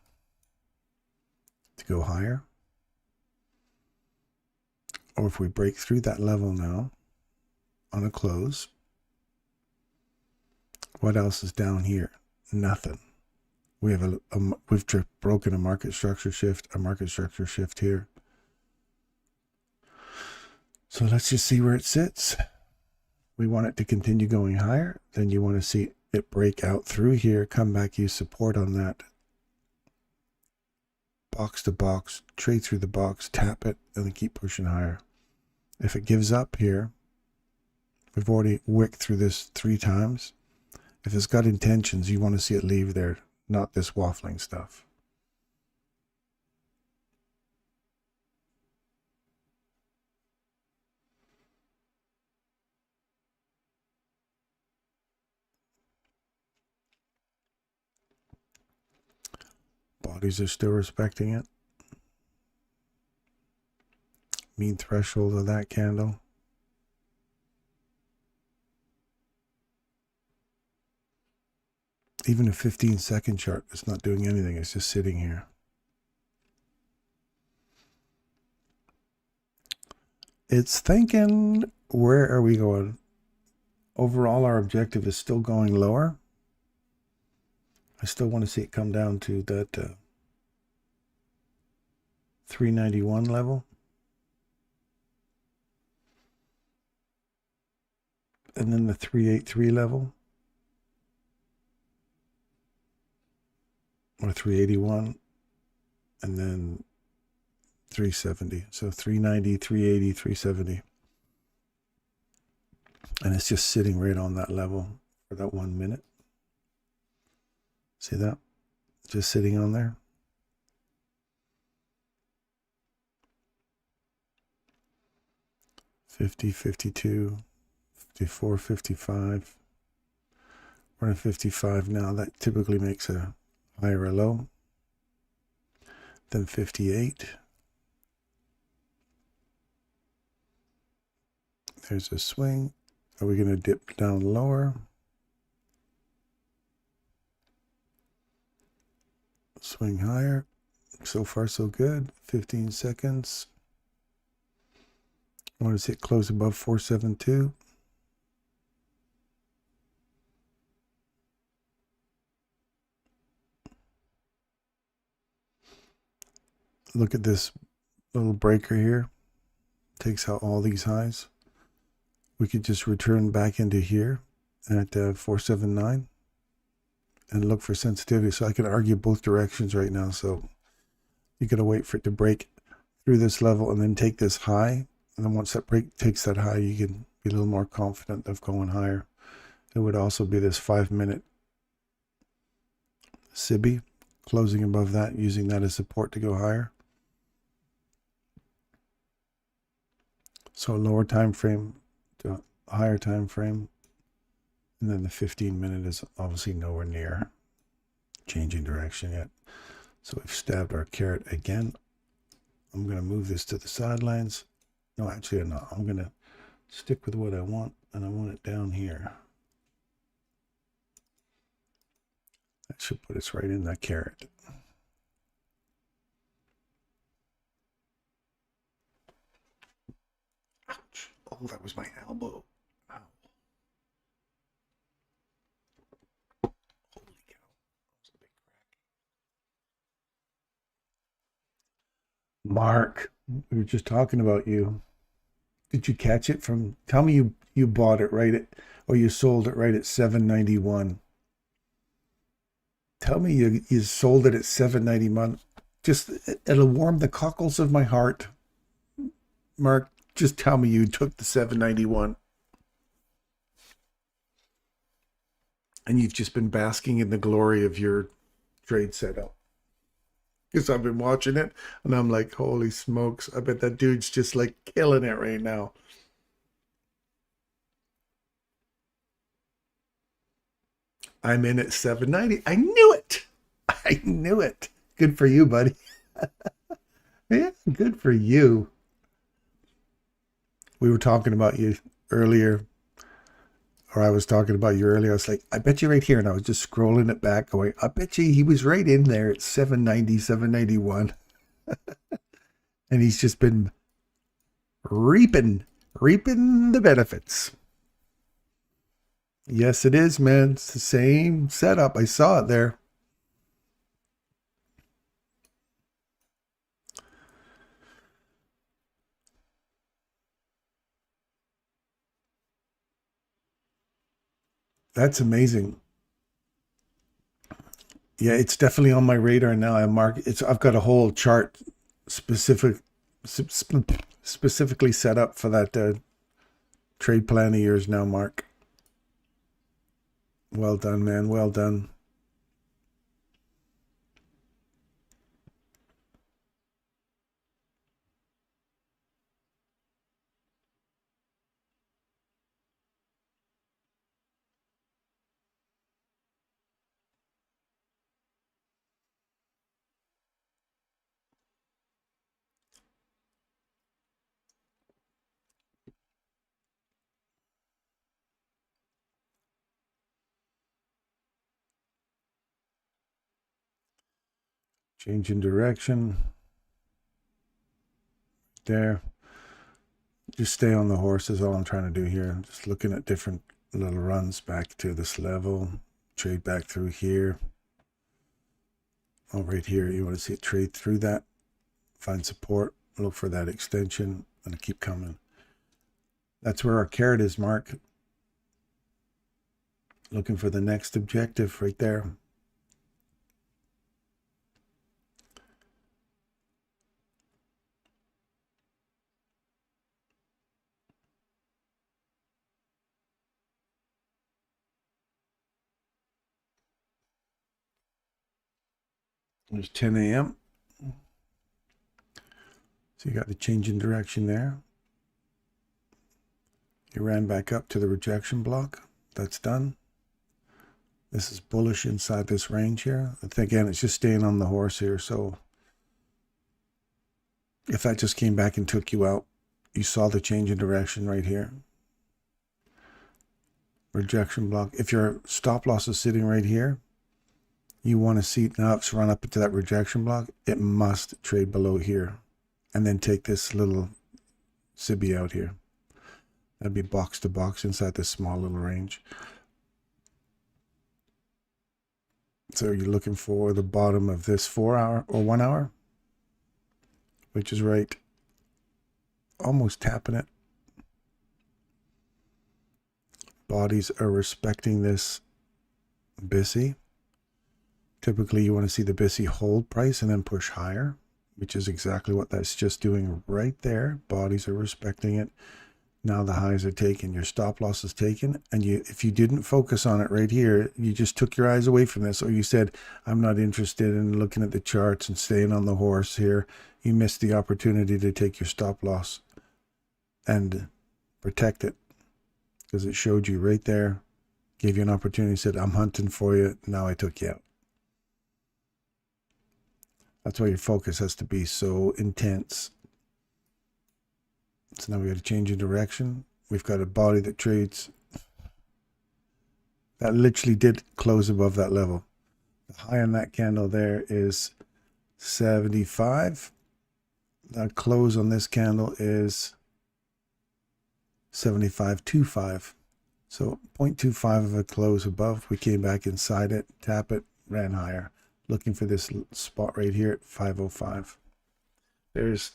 A: to go higher. Or if we break through that level now on a close, what else is down here? Nothing. We have we've broken a market structure shift here. So let's just see where it sits. We want it to continue going higher. Then you want to see it break out through here, come back, use support on that. Box to box, trade through the box, tap it, and then keep pushing higher. If it gives up here, we've already wicked through this 3 times. If it's got intentions, you want to see it leave there, not this waffling stuff. Bodies are still respecting it. Mean threshold of that candle. Even a 15-second chart, it's not doing anything. It's just sitting here. It's thinking, where are we going? Overall, our objective is still going lower. I still want to see it come down to that 391 level. And then the 383 level. Or 381. And then 370. So 390, 380, 370. And it's just sitting right on that level for that 1 minute. See that? Just sitting on there. $50, $52, Do 455. We're at 55 now. That typically makes a high or a low. Then 58. There's a swing. Are we going to dip down lower? Swing higher. So far, so good. 15 seconds. I want to see it close above 472. Look at this little breaker here. Takes out all these highs. We could just return back into here at 479 and look for sensitivity. So I can argue both directions right now. So you got to wait for it to break through this level and then take this high. And then once that break takes that high, you can be a little more confident of going higher. It would also be this 5-minute SIBI closing above that, using that as support to go higher. So a lower time frame to a higher time frame. And then the 15-minute is obviously nowhere near changing direction yet. So we've stabbed our carrot again. I'm going to move this to the sidelines. No, actually I'm not. I'm going to stick with what I want, and I want it down here. That should put us right in that carrot. Ouch. Oh, that was my elbow. Ow. Holy cow. That was a big crack. Mark, we were just talking about you. Did you catch it from, tell me you bought it right at, or you sold it right at 791. Tell me you sold it at 791. Just, it'll warm the cockles of my heart. Mark, just tell me you took the 791. And you've just been basking in the glory of your trade setup. Because I've been watching it and I'm like, holy smokes, I bet that dude's just like killing it right now. I'm in at 790. I knew it. I knew it. Good for you, buddy. Yeah, good for you. We were talking about you earlier, or I was talking about you earlier. I was like, I bet you right here. And I was just scrolling it back going, I bet you he was right in there at 790, 791. And he's just been reaping the benefits. Yes, it is, man. It's the same setup. I saw it there. That's amazing. Yeah, it's definitely on my radar now. I've got a whole chart specifically set up for that trade plan of yours now, Mark. Well done, man. Well done. Change in direction. There. Just stay on the horse is all I'm trying to do here. I'm just looking at different little runs back to this level. Trade back through here. Oh, right here. You want to see it trade through that. Find support. Look for that extension and keep coming. That's where our carrot is, Mark. Looking for the next objective right there. There's 10 a.m. So you got the change in direction there. You ran back up to the rejection block. That's done. This is bullish inside this range here. Again, it's just staying on the horse here. So if that just came back and took you out, you saw the change in direction right here. Rejection block. If your stop loss is sitting right here, you want to see, now it's run up into that rejection block, it must trade below here and then take this little sibby out here. That'd be box to box inside this small little range. So you're looking for the bottom of this 4 hour or 1 hour, which is right, almost tapping it. Bodies are respecting this BISI. Typically you want to see the BISI hold price and then push higher, which is exactly what that's just doing right there. Bodies are respecting it. Now the highs are taken, your stop loss is taken, and if you didn't focus on it right here, you just took your eyes away from this, or you said, I'm not interested in looking at the charts and staying on the horse here, you missed the opportunity to take your stop loss and protect it, because it showed you right there, gave you an opportunity, said, I'm hunting for you, now I took you out. That's why your focus has to be so intense. So now we got to change in direction. We've got a body that trades. That literally did close above that level. The high on that candle there is 75. The close on this candle is 75.25. So 0.25 of a close above. We came back inside it, tap it, ran higher. Looking for this spot right here at 505. There's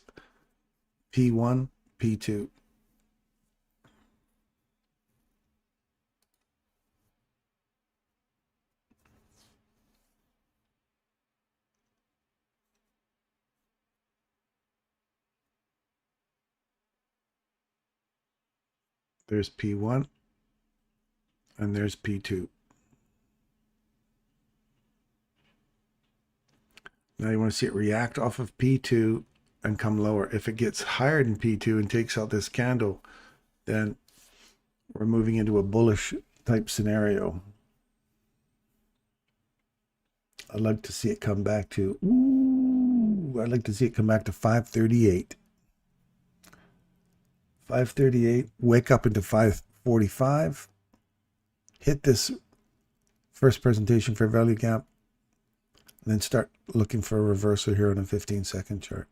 A: P1. P2. There's P1 and there's P2. Now you want to see it react off of P2 and come lower. If it gets higher than P2 and takes out this candle, then we're moving into a bullish type scenario. I'd like to see it come back to, I'd like to see it come back to 538. 538, wake up into 545, hit this first presentation fair value gap, and then start looking for a reversal here on a 15-second chart.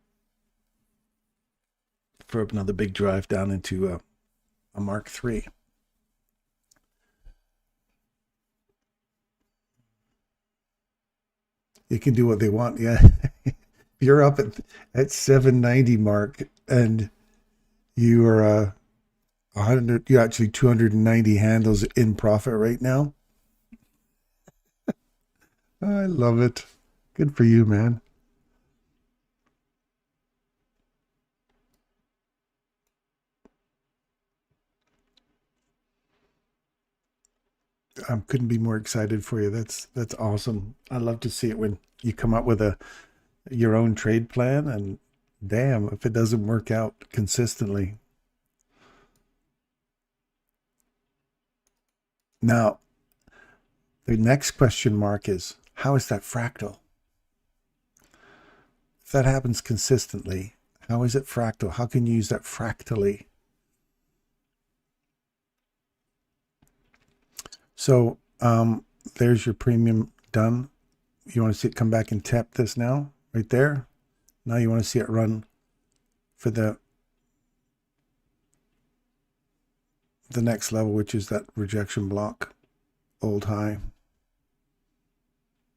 A: For another big drive down into a Mark III. You can do what they want. Yeah. You're up at 790 mark and you are 100, you're actually 290 handles in profit right now. I love it. Good for you, man. I couldn't be more excited for you. That's awesome. I love to see it when you come up with your own trade plan, and damn, if it doesn't work out consistently. Now, the next question mark is, how is that fractal? If that happens consistently, how is it fractal? How can you use that fractally? So there's your premium done. You want to see it come back and tap this now, right there. Now you want to see it run for the next level, which is that rejection block, old high.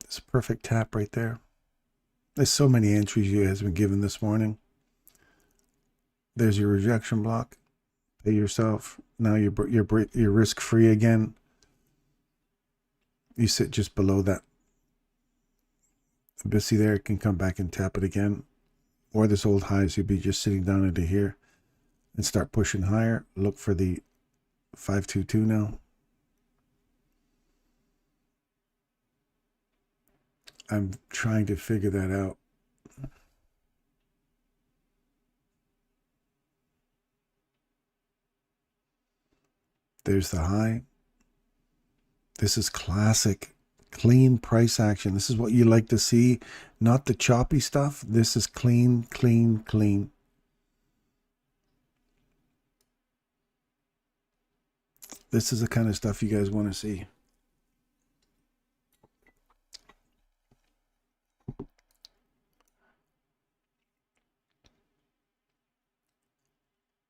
A: It's a perfect tap right there. There's so many entries you has been given this morning. There's your rejection block. Pay yourself. Now you're risk free again. You sit just below that. BISI there, can come back and tap it again. Or this old highs, you'd be just sitting down into here and start pushing higher. Look for the 522 now. I'm trying to figure that out. There's the high. This is classic, clean price action. This is what you like to see, not the choppy stuff. This is clean, clean, clean. This is the kind of stuff you guys want to see.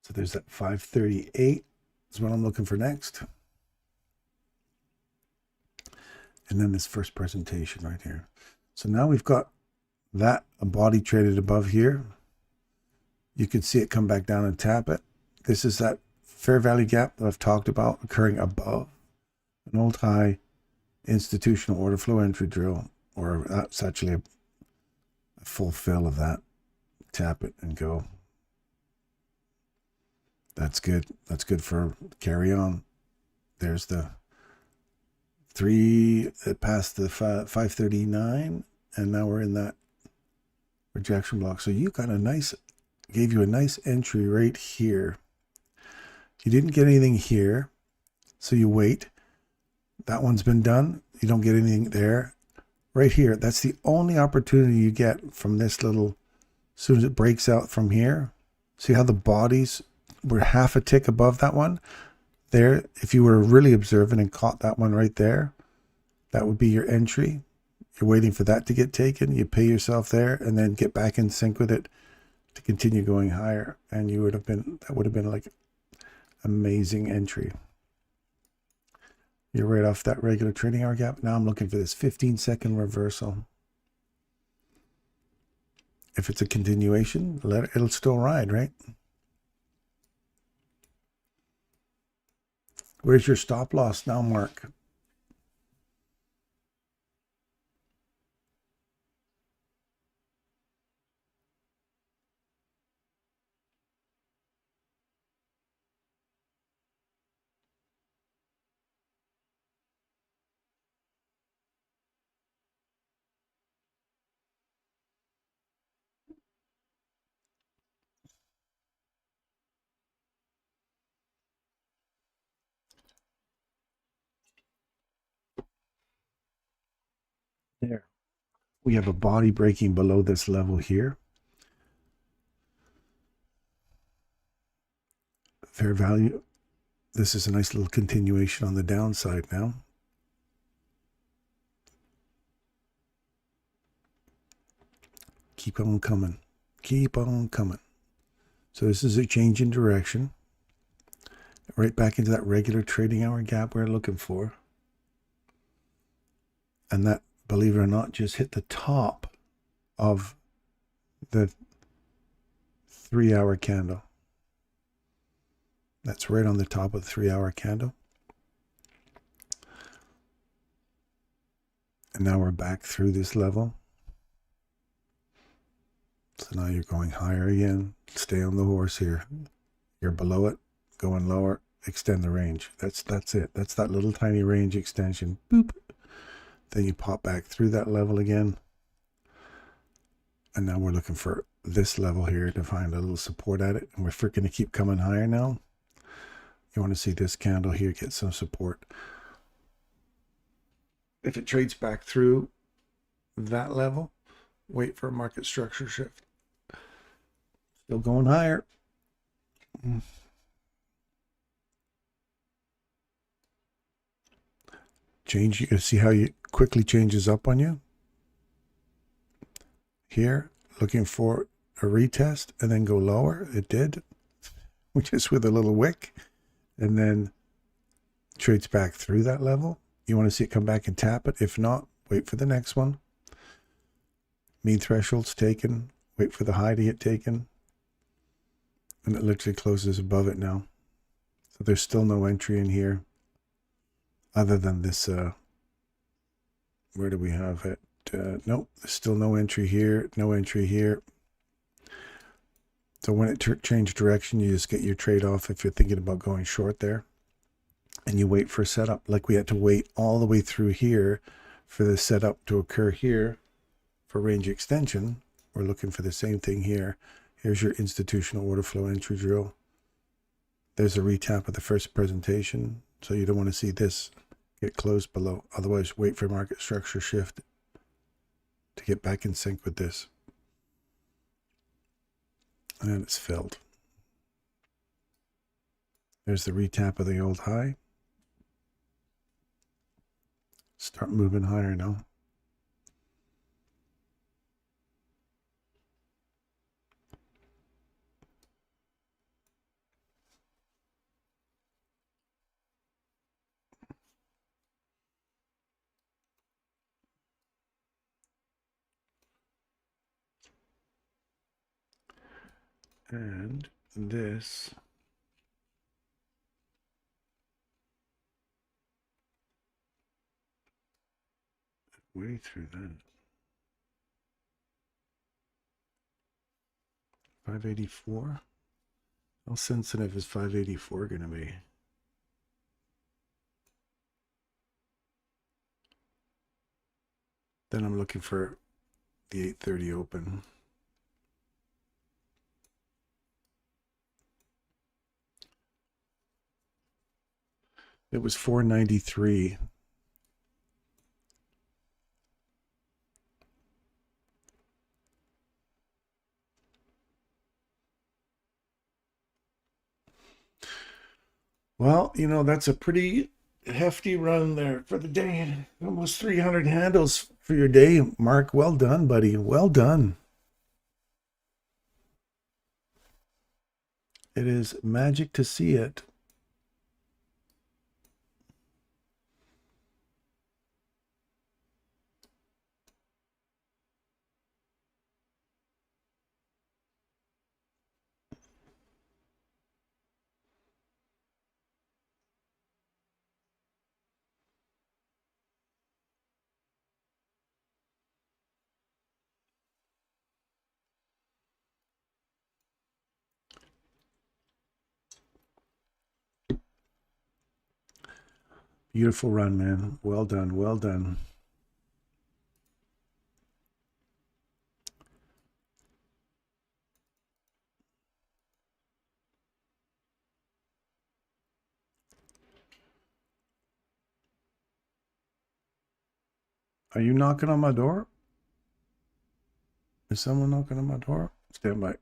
A: So there's that 538 is what I'm looking for next. And then this first presentation right here. So now we've got that a body traded above here. You can see it come back down and tap it. This is that fair value gap that I've talked about occurring above an old high institutional order flow entry drill, or that's actually a full fill of that. Tap it and go. That's good. That's good for carry on. There's the 3 that passed the 539, and now we're in that rejection block. So you got a nice, gave you a nice entry right here. You didn't get anything here, so you wait. That one's been done. You don't get anything there. Right here, that's the only opportunity you get from this little, as soon as it breaks out from here. See how the bodies were half a tick above that one? There, if you were really observant and caught that one right there, that would be your entry. You're waiting for that to get taken. You pay yourself there and then get back in sync with it to continue going higher. And you would have been, that would have been like amazing entry. You're right off that regular trading hour gap. Now I'm looking for this 15-second reversal. If it's a continuation, it'll still ride, right? Where's your stop loss now, Mark? There. We have a body breaking below this level here. Fair value. This is a nice little continuation on the downside now. Keep on coming. Keep on coming. So this is a change in direction. Right back into that regular trading hour gap we're looking for. And that, believe it or not, just hit the top of the 3-hour candle. That's right on the top of the 3-hour candle. And now we're back through this level. So now you're going higher again. Stay on the horse here. You're below it, going lower, extend the range. That's it. That's that little tiny range extension. Boop. Then you pop back through that level again. And now we're looking for this level here to find a little support at it. And we're freaking to keep coming higher now. You want to see this candle here get some support. If it trades back through that level, wait for a market structure shift. Still going higher. Change, you can see how it quickly changes up on you. Here, looking for a retest and then go lower. It did, which is with a little wick. And then trades back through that level. You want to see it come back and tap it. If not, wait for the next one. Mean threshold's taken. Wait for the high to get taken. And it literally closes above it now. So there's still no entry in here. Other than this, where do we have it? Nope, there's still no entry here. No entry here. So when it changed direction, you just get your trade off if you're thinking about going short there. And you wait for a setup. Like we had to wait all the way through here for the setup to occur here for range extension. We're looking for the same thing here. Here's your institutional order flow entry drill. There's a retap of the first presentation. So you don't want to see this get closed below. Otherwise, wait for market structure shift to get back in sync with this. And it's filled. There's the retap of the old high. Start moving higher now. And this way through that. 584. How sensitive is 584 going to be? Then I'm looking for the 830 open. It was 493. Well, you know, that's a pretty hefty run there for the day. Almost 300 handles for your day, Mark. Well done, buddy. Well done. It is magic to see it. Beautiful run, man. Well done. Well done. Are you knocking on my door? Is someone knocking on my door? Stand by.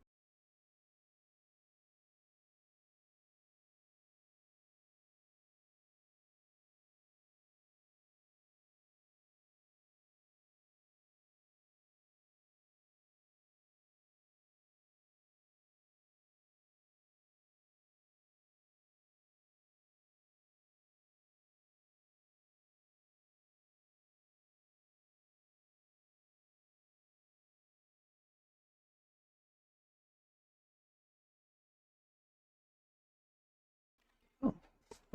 A: Oh,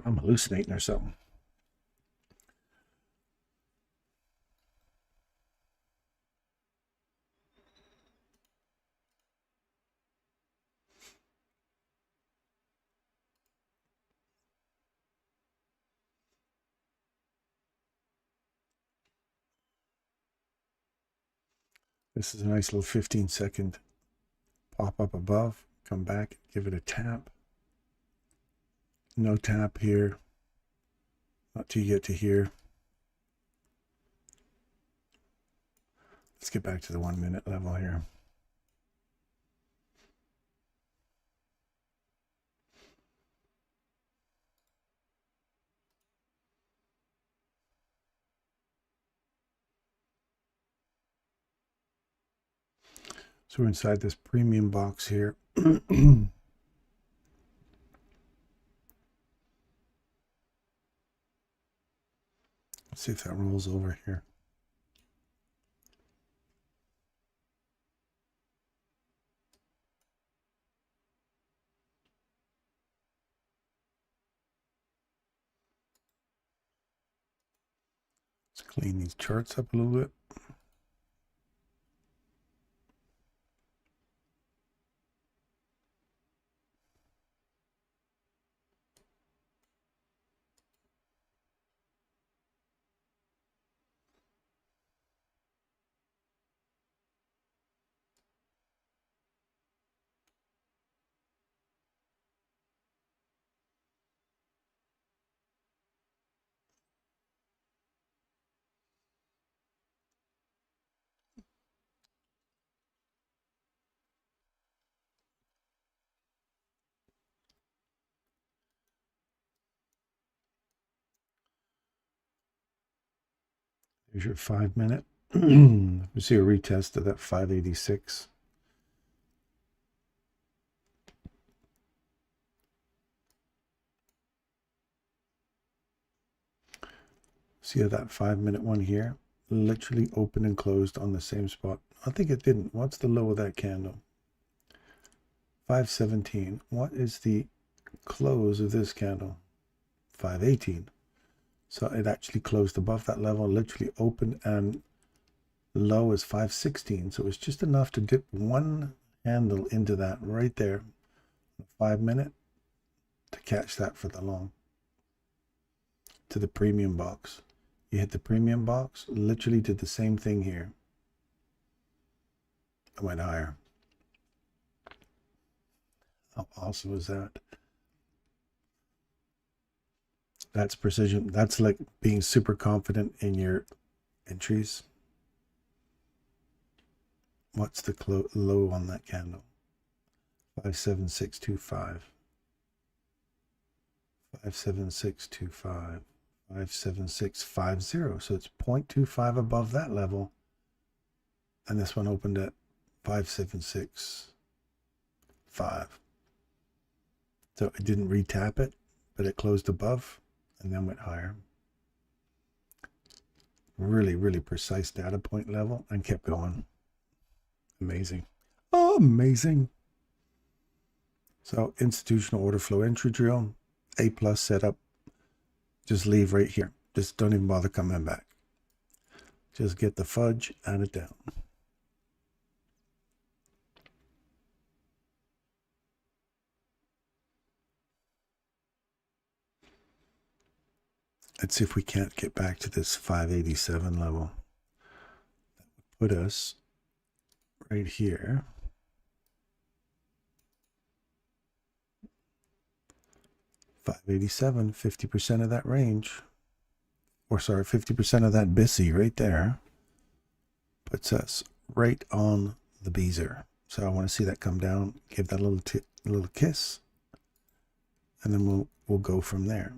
A: I'm hallucinating or something. This is a nice little 15-second pop up above. Come back, give it a tap. No tap here. Not till you get to here. Let's get back to the 1 minute level here. So we're inside this premium box here. Let's see if that rolls over here. Let's clean these charts up a little bit. Here's your 5 minute. We see a retest of that 586. See how that 5 minute one here literally opened and closed on the same spot. I think it didn't. What's the low of that candle? 517. What is the close of this candle? 518. So it actually closed above that level, literally opened, and low is 516. So it's just enough to dip one handle into that right there, 5 minute, to catch that for the long. To the premium box. You hit the premium box, literally did the same thing here. I went higher. How awesome was that? That's precision. That's like being super confident in your entries. What's the low on that candle? 57625. 57625. 57650. So it's 0.25 above that level. And this one opened at 5765. So it didn't retap it, but it closed above and then went higher. Really, really precise data point level, and kept going. Amazing. Amazing. So institutional order flow entry drill, A+ setup. Just leave right here. Just don't even bother coming back. Just get the fudge, add it down. Let's see if we can't get back to this 587 level. That would put us right here. $587, 50% of that range. Or sorry, 50% of that BISI right there puts us right on the beezer. So I want to see that come down, give that a little kiss, and then we'll go from there.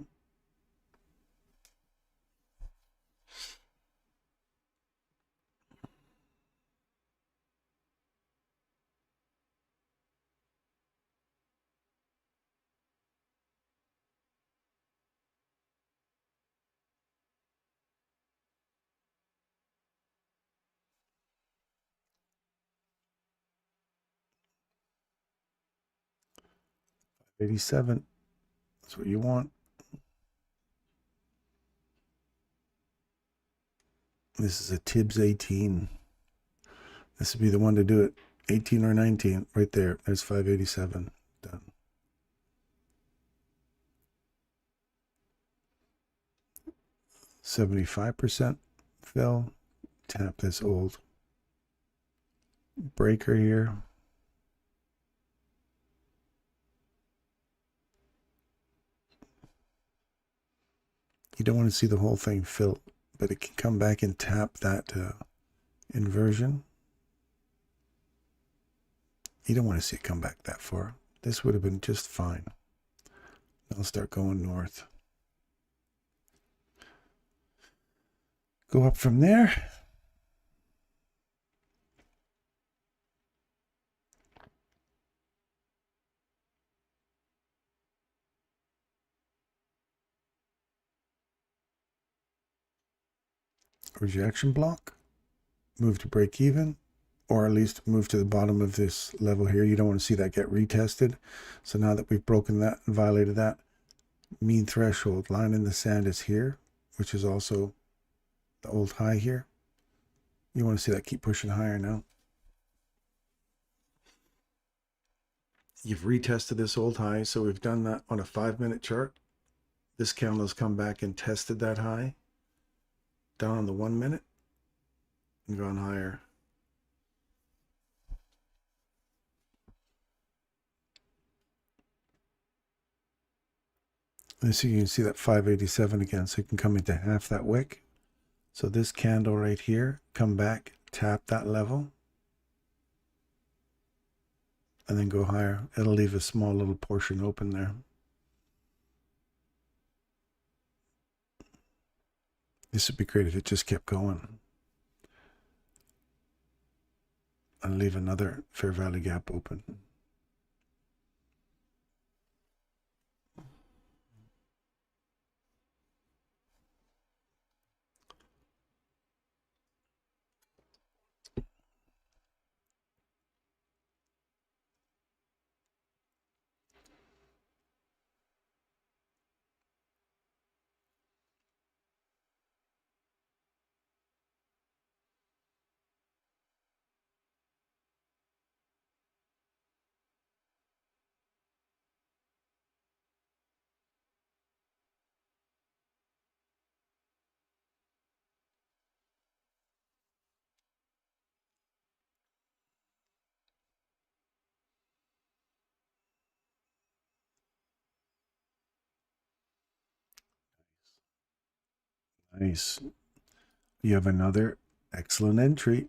A: $87. That's what you want. This is a Tibbs 18. This would be the one to do it. 18 or 19 right there. There's 587. Done. %75 fill. Tap this old breaker here. You don't want to see the whole thing fill, but it can come back and tap that inversion. You don't want to see it come back that far. This would have been just fine. I'll start going north. Go up from there. Rejection block. Move to break even, or at least move to the bottom of this level here. You don't want to see that get retested. So now that we've broken that and violated that, mean threshold line in the sand is here, which is also the old high here. You want to see that keep pushing higher now. You've retested this old high, so we've done that on a 5-minute chart. This candle has come back and tested that high down on the 1 minute and gone higher. And so you can see that 587 again, so you can come into half that wick. So this candle right here, come back, tap that level, and then go higher. It'll leave a small little portion open there. This would be great if it just kept going. And leave another fair value gap open. Nice. You have another excellent entry.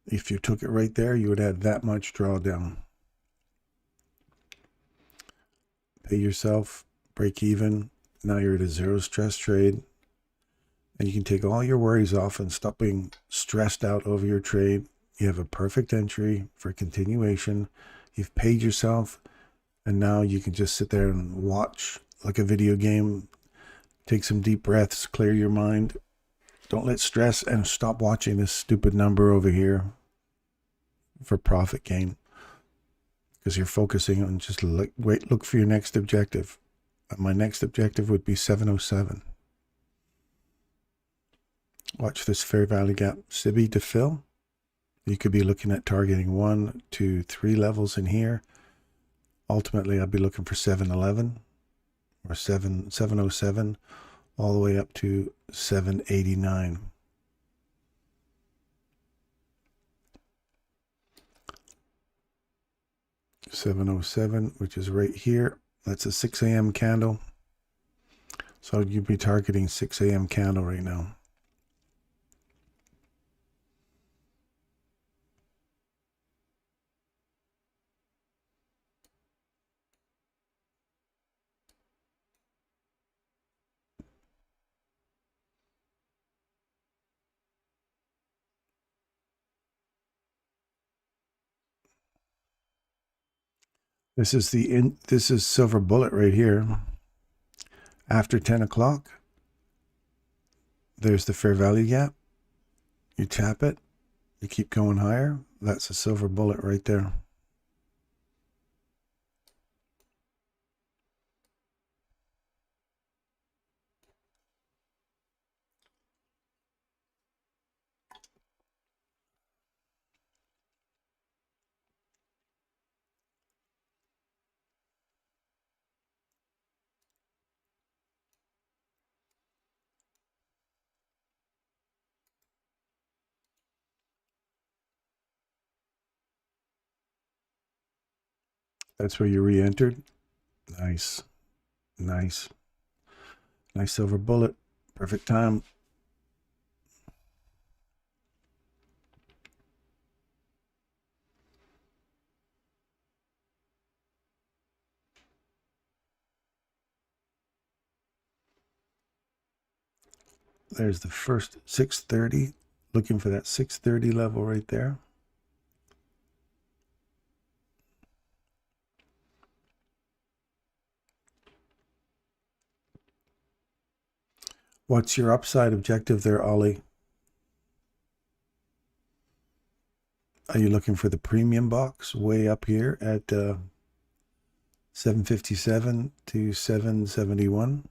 A: If you took it right there, you would have that much drawdown. Pay yourself, break even. Now you're at a zero stress trade. And you can take all your worries off and stop being stressed out over your trade. You have a perfect entry for continuation. You've paid yourself. And now you can just sit there and watch like a video game. Take some deep breaths, clear your mind. Don't let stress, and stop watching this stupid number over here for profit gain. Because you're focusing on just look for your next objective. My next objective would be 707. Watch this fair value gap SIBI to fill. You could be looking at targeting 1, 2, 3 levels in here. Ultimately, I'd be looking for 711 or 707 all the way up to 789. $707, which is right here. That's a 6 a.m. candle. So you'd be targeting 6 a.m. candle right now. This is silver bullet right here. After 10 o'clock, there's the fair value gap. You tap it, you keep going higher. That's a silver bullet right there. That's where you re-entered. Nice. Nice. Nice silver bullet. Perfect time. There's the first 630. Looking for that 630 level right there. What's your upside objective there, Ollie? Are you looking for the premium box way up here at 757 to 771?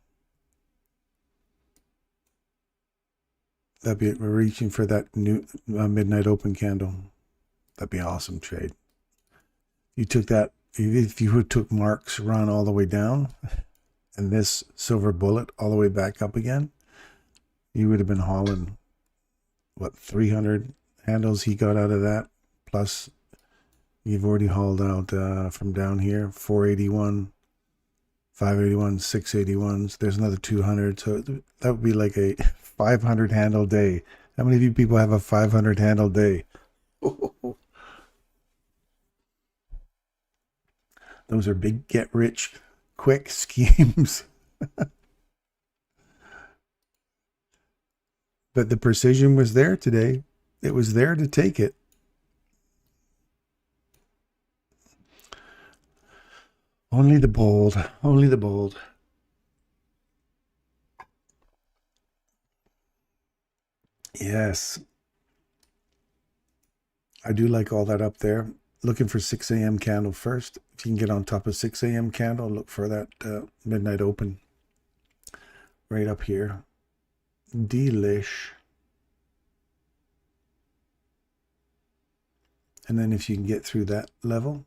A: That'd be, we're reaching for that new midnight open candle. That'd be an awesome trade. You took that, if you took Mark's run all the way down and this silver bullet all the way back up again, you would have been hauling, what, 300 handles he got out of that. Plus, you've already hauled out from down here, 481, 581, 681s. There's another 200. So that would be like a 500 handle day. How many of you people have a 500 handle day? Those are big get rich quick schemes. But the precision was there today. It was there to take it. Only the bold. Only the bold. Yes. I do like all that up there. Looking for 6 a.m. candle first. If you can get on top of 6 a.m. candle, look for that midnight open. Right up here. Delish. And then if you can get through that level,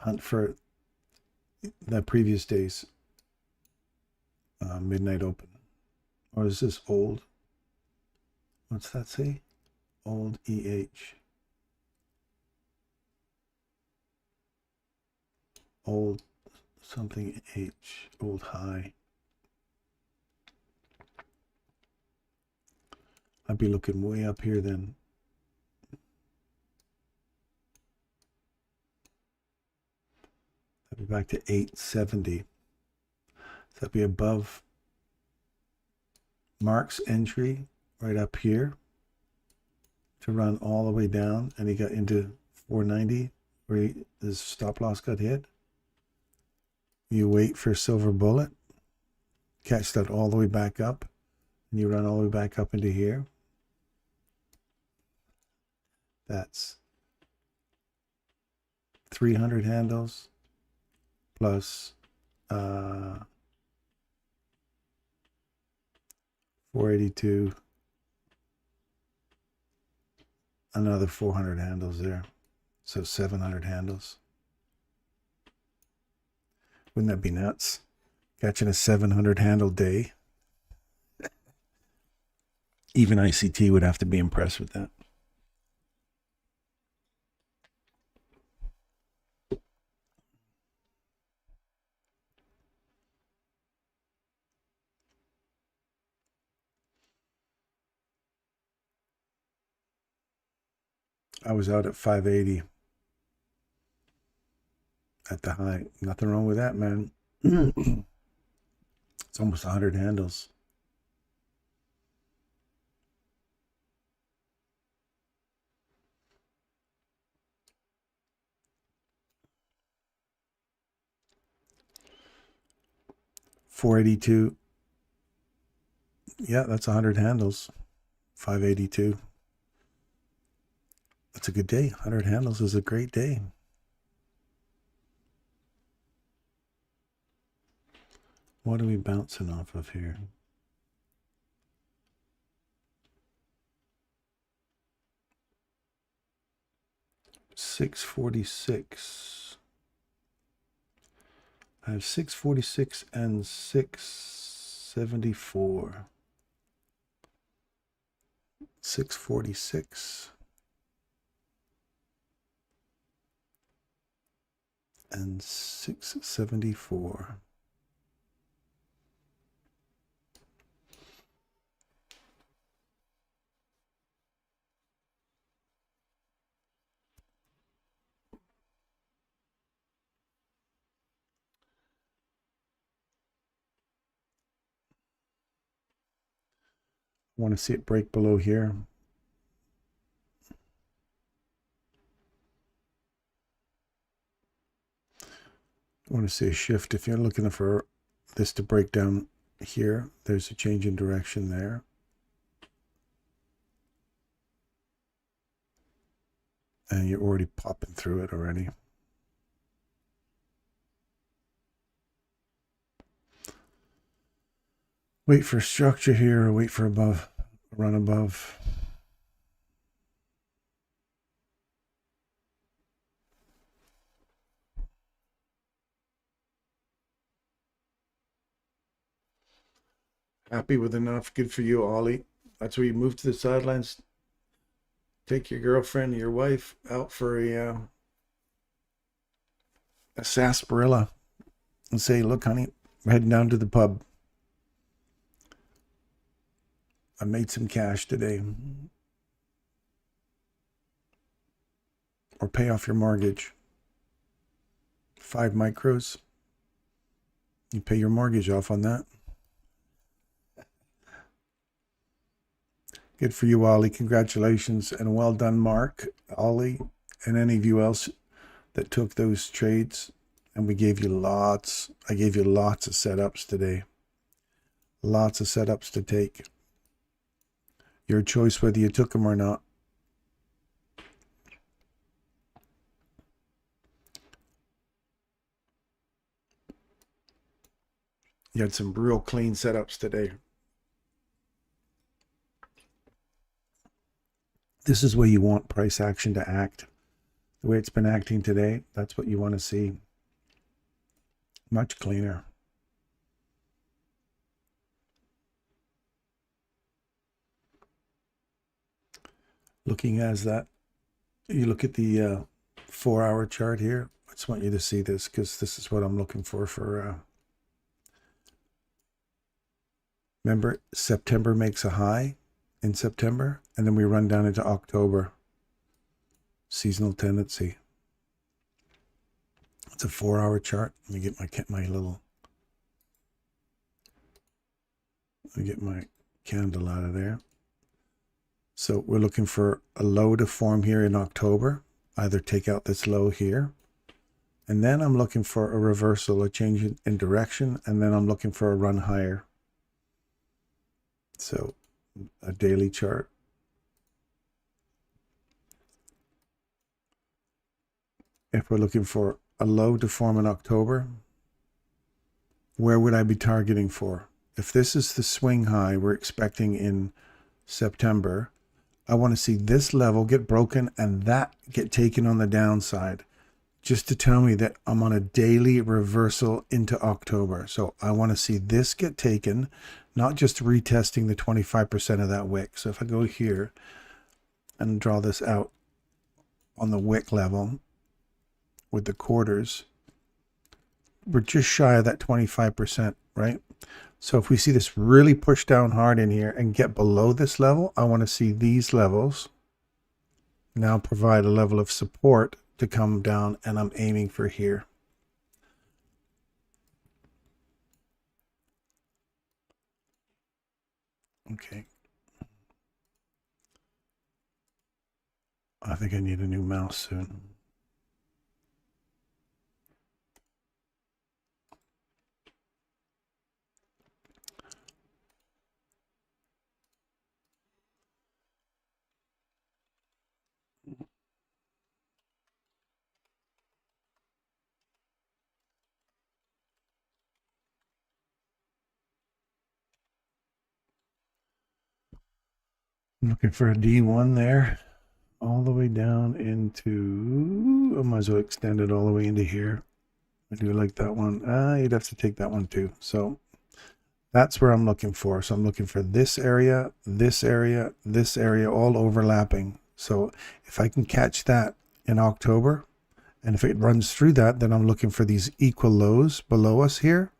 A: hunt for the previous day's midnight open. Or is this old? What's that say? Old EH. Old something H. Old high. I'd be looking way up here then. I'd be back to 870. So that'd be above Mark's entry right up here to run all the way down, and he got into 490 where his stop loss got hit. You wait for silver bullet, catch that all the way back up, and you run all the way back up into here. That's 300 handles plus 482, another 400 handles there, so 700 handles. Wouldn't that be nuts? Catching a 700 handle day. Even ICT would have to be impressed with that. I was out at 580 at the high. Nothing wrong with that, man. It's almost 100 handles. $482. Yeah, that's 100 handles. 582. That's a good day. 100 handles is a great day. What are we bouncing off of here? $646. I have 646 and 674. 646 and 674. Want to see it break below here. I want to see a shift. If you're looking for this to break down here, there's a change in direction there. And you're already popping through it already. Wait for structure here, or wait for above, run above. Happy with enough. Good for you, Ollie. That's where you move to the sidelines. Take your girlfriend, your wife out for a sarsaparilla and say, look, honey, we're heading down to the pub. I made some cash today. Or pay off your mortgage. 5 micros. You pay your mortgage off on that. Good for you, Ollie. Congratulations and well done, Mark, Ollie, and any of you else that took those trades. And we gave you lots. I gave you lots of setups today. Lots of setups to take. Your choice whether you took them or not. You had some real clean setups today. This is where you want price action to act. The way it's been acting today, that's what you want to see. Much cleaner. Looking as that, you look at the 4-hour chart here. I just want you to see this because this is what I'm looking for. Remember, September makes a high in September, and then we run down into October. Seasonal tendency. It's a 4-hour chart. Let me get my candle out of there. So we're looking for a low to form here in October. Either take out this low here, and then I'm looking for a reversal, a change in direction, and then I'm looking for a run higher. So a daily chart. If we're looking for a low to form in October, where would I be targeting for? If this is the swing high we're expecting in September, I want to see this level get broken and that get taken on the downside, just to tell me that I'm on a daily reversal into October. So I want to see this get taken, not just retesting the 25% of that wick. So if I go here and draw this out on the wick level with the quarters, we're just shy of that 25%, right? So if we see this really push down hard in here and get below this level, I want to see these levels now provide a level of support to come down, and I'm aiming for here. Okay. I think I need a new mouse soon. I'm looking for a D1 there, all the way down into, I might as well extend it all the way into here. I do like that one. You'd have to take that one too. So that's where I'm looking for. So I'm looking for this area, this area, this area, all overlapping. So if I can catch that in October, and if it runs through that, then I'm looking for these equal lows below us here.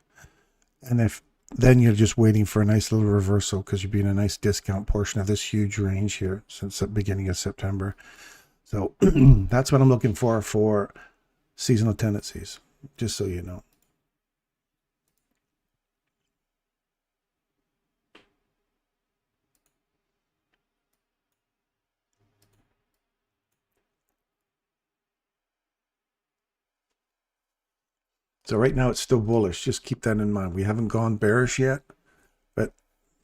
A: And if then you're just waiting for a nice little reversal because you'd be in a nice discount portion of this huge range here since the beginning of September. So that's what I'm looking for seasonal tendencies, just so you know. So right now it's still bullish. Just keep that in mind. We haven't gone bearish yet, but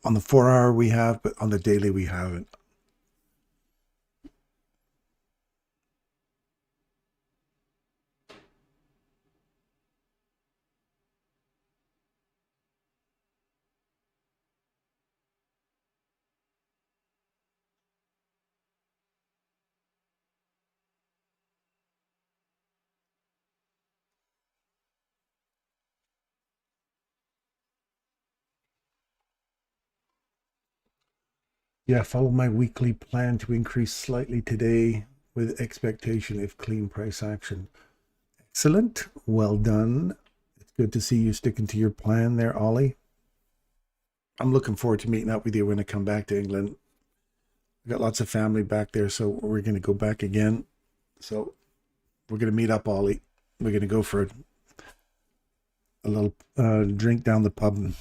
A: on the 4-hour we have, but on the daily we haven't. Yeah, follow my weekly plan to increase slightly today with expectation of clean price action. Excellent. Well done. It's good to see you sticking to your plan there, Ollie. I'm looking forward to meeting up with you when I come back to England. I've got lots of family back there, so we're going to go back again. So we're going to meet up, Ollie. We're going to go for a little drink down the pub.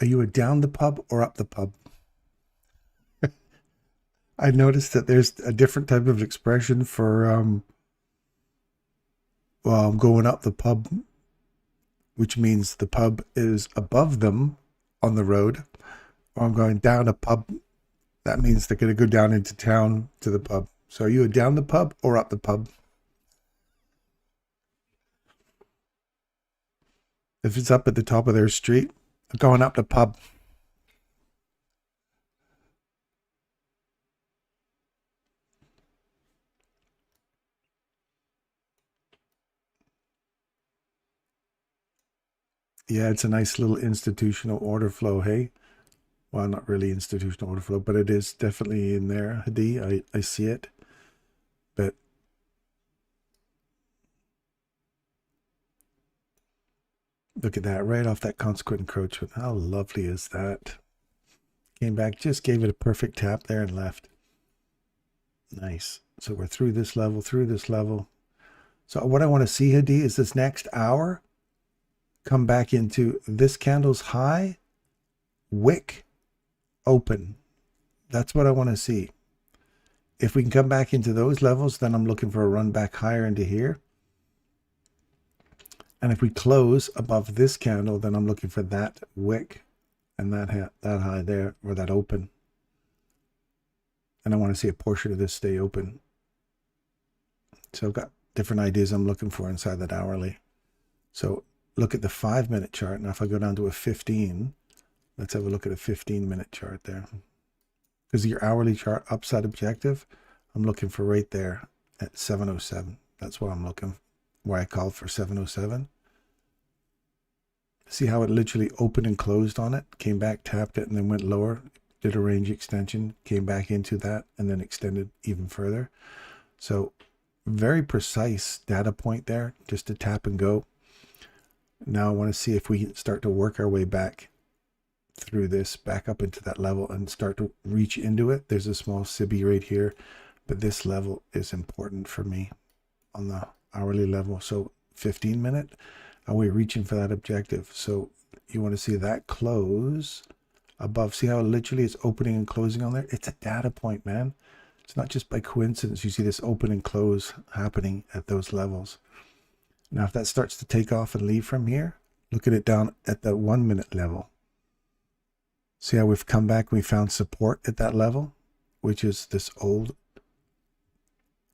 A: Are you a down the pub or up the pub? I noticed that there's a different type of expression for well, I'm going up the pub, which means the pub is above them on the road, or I'm going down a pub. That means they're going to go down into town to the pub. So are you a down the pub or up the pub? If it's up at the top of their street, I'm going up the pub. Yeah, it's a nice little institutional order flow, hey? Well, not really institutional order flow, but it is definitely in there, Hadi. I see it. But look at that, right off that consequent encroachment. How lovely is that? Came back, just gave it a perfect tap there and left. Nice. So we're through this level, through this level. So what I want to see, Hadi, is this next hour come back into this candle's high, wick, open. That's what I want to see. If we can come back into those levels, then I'm looking for a run back higher into here. And if we close above this candle, then I'm looking for that wick and that high there, or that open. And I want to see a portion of this stay open. So I've got different ideas I'm looking for inside that hourly. So look at the 5-minute chart. Now if I go down to a 15, let's have a look at a 15-minute chart there. Because your hourly chart upside objective, I'm looking for right there at 707. That's what I'm looking for, where I called for 707. See how it literally opened and closed on it, came back, tapped it, and then went lower, did a range extension, came back into that, and then extended even further. So very precise data point there, just to tap and go. Now I want to see if we can start to work our way back through this, back up into that level and start to reach into it. There's a small SIBI right here, but this level is important for me on the hourly level. So 15-minute, are we reaching for that objective? So you want to see that close above. See how literally it's opening and closing on there? It's a data point, man. It's not just by coincidence you see this open and close happening at those levels. Now, if that starts to take off and leave from here, look at it down at the 1-minute level. See how we've come back and we found support at that level, which is this old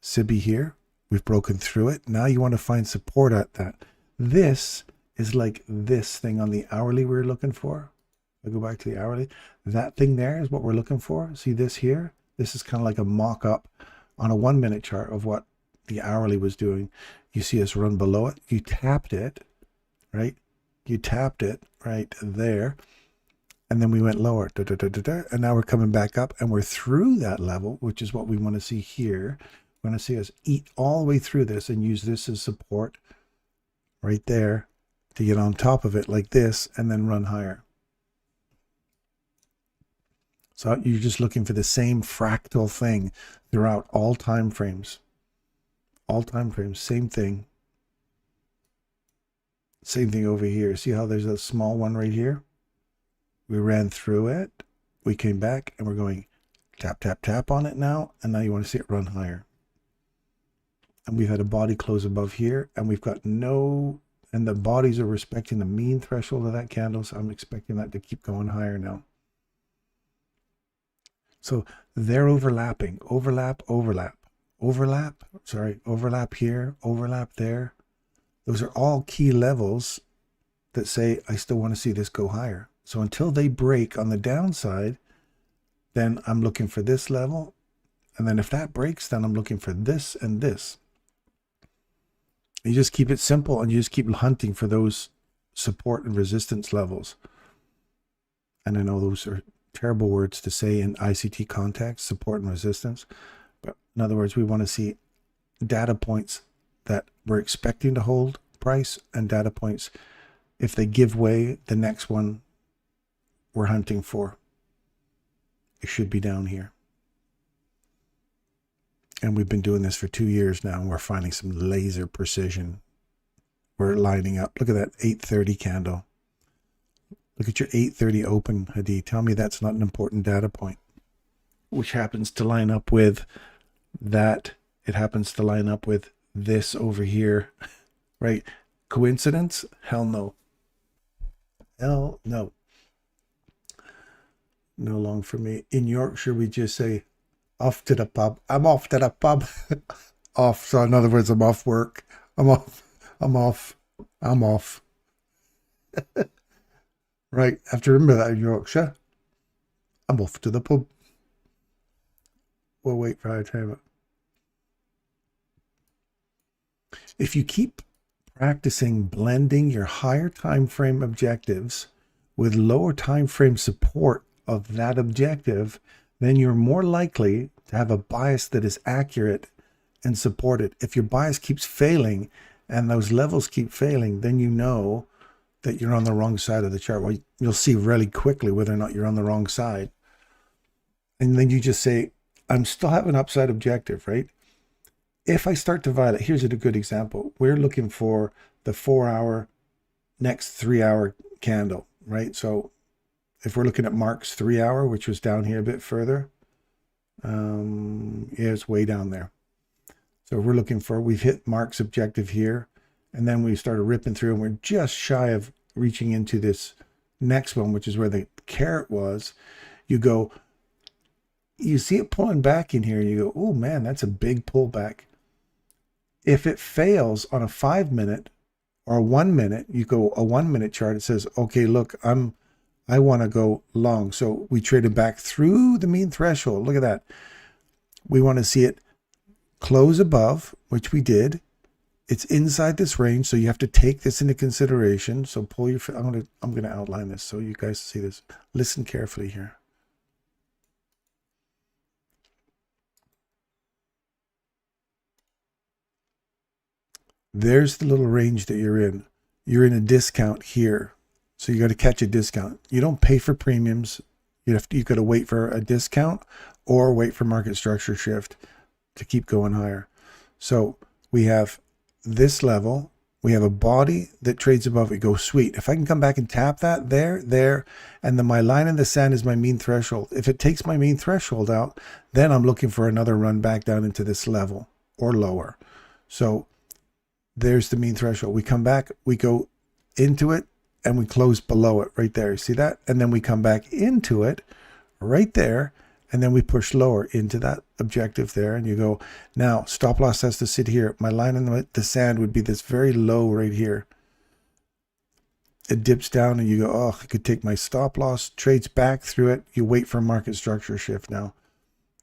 A: SIBI here. We've broken through it. Now you want to find support at that. This is like this thing on the hourly we're looking for. I go back to the hourly. That thing there is what we're looking for. See this here? This is kind of like a mock-up on a 1-minute chart of what the hourly was doing. You see us run below it. You tapped it, right? You tapped it right there. And then we went lower. And now we're coming back up and we're through that level, which is what we want to see here. We want to see us eat all the way through this and use this as support right there to get on top of it like this and then run higher. So you're just looking for the same fractal thing throughout all time frames. All time frames, same thing. Same thing over here. See how there's a small one right here? We ran through it. We came back and we're going tap, tap, tap on it now. And now you want to see it run higher. And we've had a body close above here and we've got no, and the bodies are respecting the mean threshold of that candle. So I'm expecting that to keep going higher now. So they're overlapping, overlap, overlap, overlap, sorry, overlap here, overlap there. Those are all key levels that say, I still want to see this go higher. So until they break on the downside, then I'm looking for this level. And then if that breaks, then I'm looking for this and this. You just keep it simple and you just keep hunting for those support and resistance levels. And I know those are terrible words to say in ICT context, support and resistance. But in other words, we want to see data points that we're expecting to hold price and data points. If they give way, the next one we're hunting for, it should be down here. And we've been doing this for 2 years now, and we're finding some laser precision. We're lining up. Look at that 830 candle. Look at your 8:30 open, Hadi. Tell me that's not an important data point, which happens to line up with that. It happens to line up with this over here, right? Coincidence? Hell no. Hell no. No long for me. In Yorkshire, we just say, off to the pub. I'm off to the pub. Off. So in other words, I'm off work. I'm off. I'm off. I'm off. Right. I have to remember that in Yorkshire. I'm off to the pub. We'll wait for our time. If you keep practicing blending your higher time frame objectives with lower time frame support of that objective, then you're more likely to have a bias that is accurate and supported. If your bias keeps failing and those levels keep failing, then you know that you're on the wrong side of the chart. Well, you'll see really quickly whether or not you're on the wrong side. And then you just say, I'm still having an upside objective, right? If I start to violate, here's a good example. We're looking for the 4-hour, next 3-hour candle, right? So if we're looking at Mark's 3-hour, which was down here a bit further, it's way down there. So we're looking for, we've hit Mark's objective here, and then we started ripping through, and we're just shy of reaching into this next one, which is where the carrot was. You go, you see it pulling back in here, and you go, oh man, that's a big pullback. If it fails on a 5-minute or a 1-minute, you go a 1-minute chart, it says, okay, look, I want to go long. So we traded back through the mean threshold. Look at that. We want to see it close above, which we did. It's inside this range, so you have to take this into consideration. So pull your, I'm going to outline this so you guys see this. Listen carefully here. There's the little range that you're in. You're in a discount here. So you got to catch a discount. You don't pay for premiums. You got to wait for a discount or wait for market structure shift to keep going higher. So we have this level. We have a body that trades above it. Go, sweet. If I can come back and tap that there, and then my line in the sand is my mean threshold. If it takes my mean threshold out, then I'm looking for another run back down into this level or lower. So there's the mean threshold. We come back, we go into it, and we close below it right there. You see that? And then we come back into it right there, and then we push lower into that objective there. And you go, now stop loss has to sit here. My line in the sand would be this very low right here. It dips down and you go, oh, I could take my stop loss, trades back through it. You wait for market structure shift now,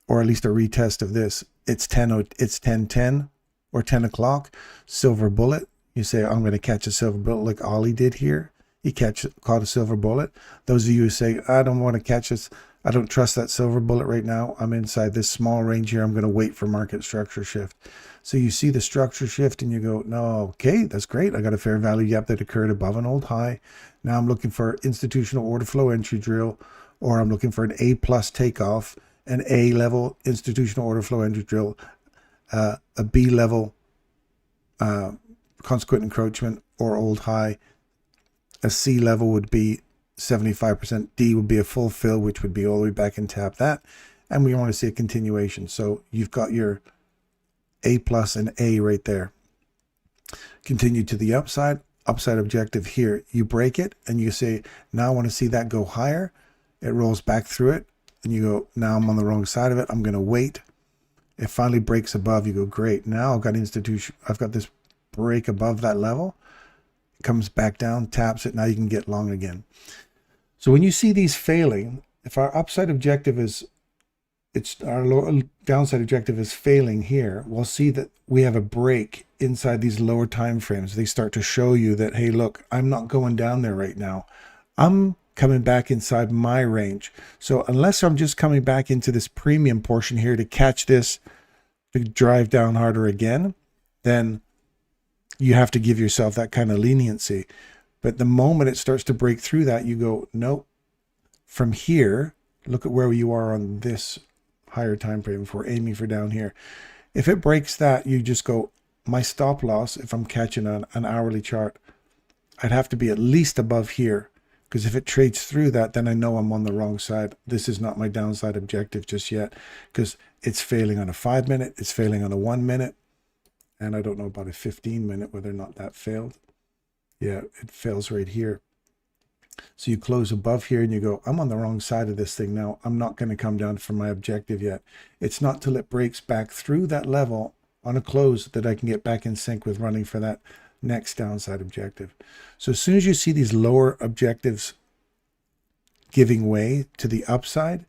A: or at least a retest of this. It's 10:10 or 10 o'clock, silver bullet. You say, I'm going to catch a silver bullet like Ollie did here. He caught a silver bullet. Those of you who say, I don't want to catch this, I don't trust that silver bullet right now. I'm inside this small range here. I'm going to wait for market structure shift. So you see the structure shift and you go, no, okay, that's great. I got a fair value gap that occurred above an old high. Now I'm looking for institutional order flow entry drill, or I'm looking for an A+ takeoff, an A level institutional order flow entry drill, a B level consequent encroachment or old high. A C level would be 75%. D would be a full fill, which would be all the way back and tap that. And we want to see a continuation. So you've got your A+ and A right there. Continue to the upside objective here. You break it and you say, now I want to see that go higher. It rolls back through it and you go, now I'm on the wrong side of it. I'm going to wait. It finally breaks above. You go, great. Now I've got this break above that level. It comes back down, taps it. Now you can get long again. So when you see these failing, if our upside objective is, our downside objective is failing here, we'll see that we have a break inside these lower time frames. They start to show you that, hey, look, I'm not going down there right now. I'm coming back inside my range. So unless I'm just coming back into this premium portion here to catch this, to drive down harder again, then you have to give yourself that kind of leniency. But the moment it starts to break through that, you go, nope. From here, look at where you are on this higher time frame if we're aiming for down here. If it breaks that, you just go, my stop loss, if I'm catching an hourly chart, I'd have to be at least above here. Because if it trades through that, then I know I'm on the wrong side. This is not my downside objective just yet, because it's failing on a 5 minute, it's failing on a 1 minute, and I don't know about a 15 minute, whether or not that failed. Yeah, it fails right here. So you close above here and you go, I'm on the wrong side of this thing now. I'm not going to come down from my objective yet. It's not till it breaks back through that level on a close that I can get back in sync with running for that next downside objective. So as soon as you see these lower objectives giving way to the upside,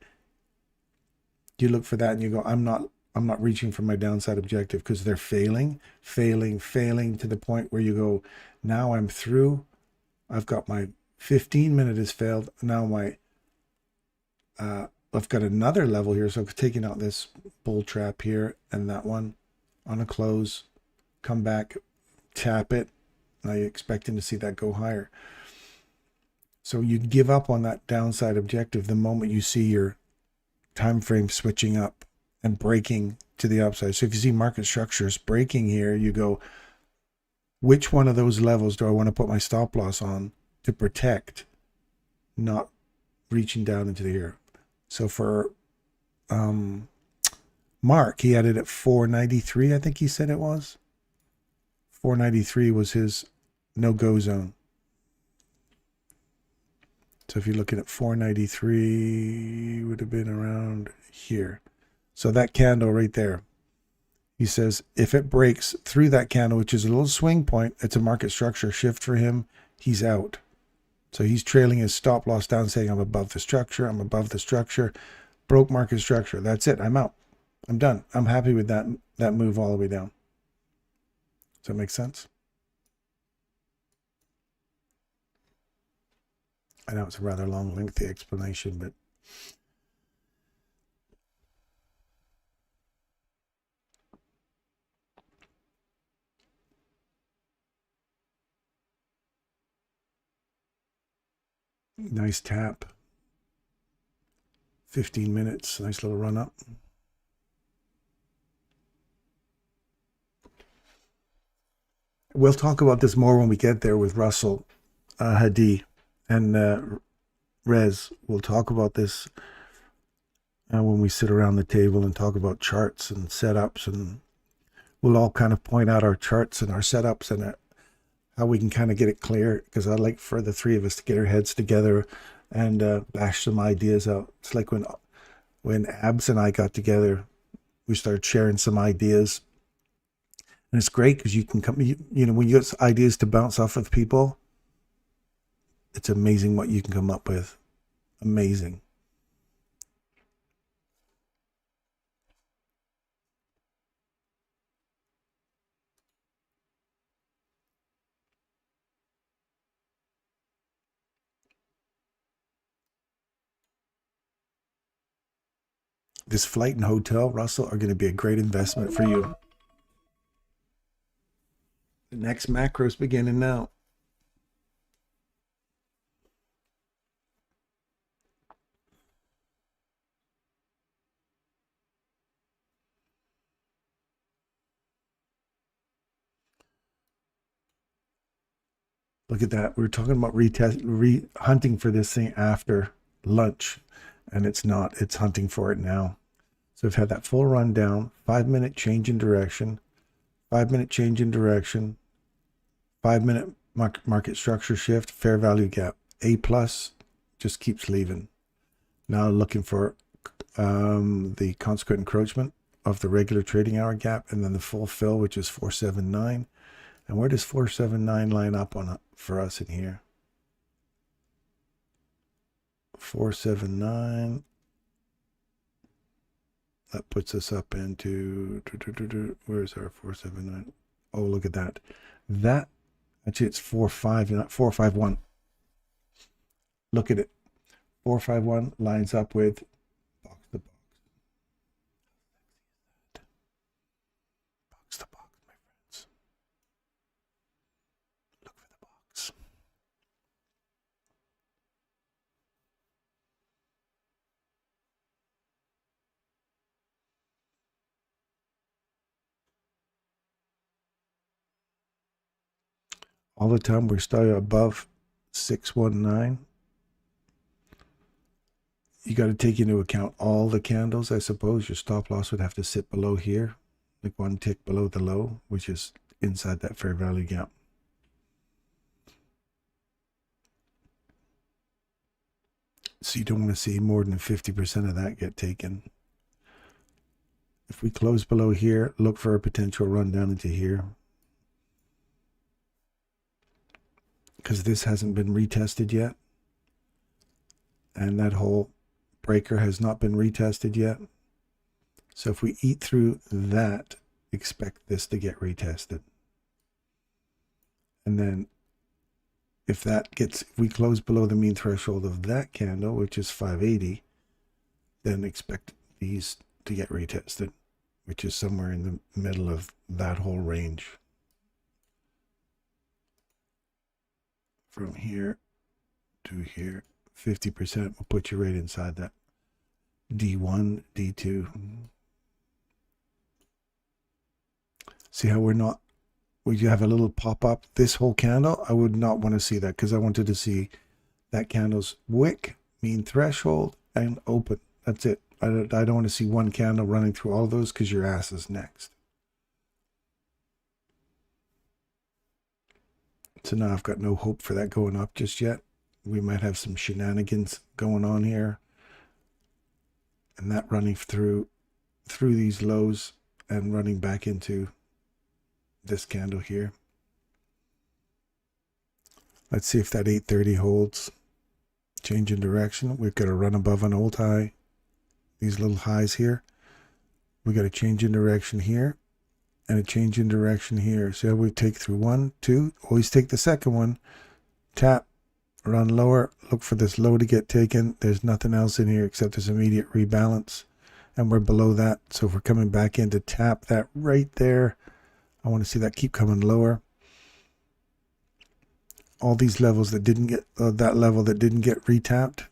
A: you look for that and you go, I'm not reaching for my downside objective, because they're failing to the point where you go, now I'm through. I've got my 15 minute has failed. Now my I've got another level here, so I'm taking out this bull trap here and that one on a close, come back, tap it. Now you're expecting to see that go higher. So you give up on that downside objective the moment you see your time frame switching up and breaking to the upside. So if you see market structures breaking here, you go, which one of those levels do I want to put my stop loss on to protect, not reaching down into the here? So for Mark, he had it at 493, I think he said it was. 493 was his no-go zone. So if you're looking at 493, would have been around here. So that candle right there, he says, if it breaks through that candle, which is a little swing point, it's a market structure shift for him, he's out. So he's trailing his stop loss down, saying, I'm above the structure, I'm above the structure, broke market structure. That's it, I'm out. I'm done. I'm happy with that move all the way down. Does that make sense? I know it's a rather long, lengthy explanation, but nice tap. 15 minutes, nice little run up. We'll talk about this more when we get there with Russell, Hadi, and Rez. We'll talk about this when we sit around the table and talk about charts and setups, and we'll all kind of point out our charts and our setups and how we can kind of get it clear, because I'd like for the three of us to get our heads together and bash some ideas out. It's like when Abs and I got together, we started sharing some ideas. And it's great because you can come, you know, when you get ideas to bounce off of people, it's amazing what you can come up with. Amazing. This flight and hotel, Russell, are going to be a great investment for you. The next macro's beginning now. Look at that. We were talking about hunting for this thing after lunch, and it's not. It's hunting for it now. So we've had that full rundown, 5 minute change in direction, 5 minute change in direction, 5 minute market structure shift, fair value gap. A plus just keeps leaving. Now looking for the consequent encroachment of the regular trading hour gap, and then the full fill, which is 479. And where does 479 line up on for us in here? 479. That puts us up into, where's our 479? Oh, look at that. That, actually it's 45, not 451. Look at it. 451 lines up with box to box. Box to box, my friends. Look for the box. All the time we're still above 619. you got to take into account all the candles, I suppose. Your stop loss would have to sit below here, like one tick below the low, which is inside that fair value gap. So you don't want to see more than 50% of that get taken. If we close below here, look for a potential run down into here, because this hasn't been retested yet. And that whole breaker has not been retested yet. So if we eat through that, expect this to get retested. And then if we close below the mean threshold of that candle, which is 580, then expect these to get retested, which is somewhere in the middle of that whole range. From here to here, 50% will put you right inside that D1, D2. See how we have a little pop up this whole candle? I would not want to see that, because I wanted to see that candle's wick, mean threshold, and open. That's it. I don't want to see one candle running through all of those, because your ass is next. So now I've got no hope for that going up just yet. We might have some shenanigans going on here, and that running through these lows and running back into this candle here. Let's see if that 830 holds. Change in direction. We've got to run above an old high. These little highs here. We got to change in direction here and a change in direction here. So we take through 1, 2, always take the second one, tap, run lower, look for this low to get taken. There's nothing else in here except this immediate rebalance, and we're below that. So if we're coming back in to tap that right there, I want to see that keep coming lower. All these levels that didn't get, that level that didn't get retapped,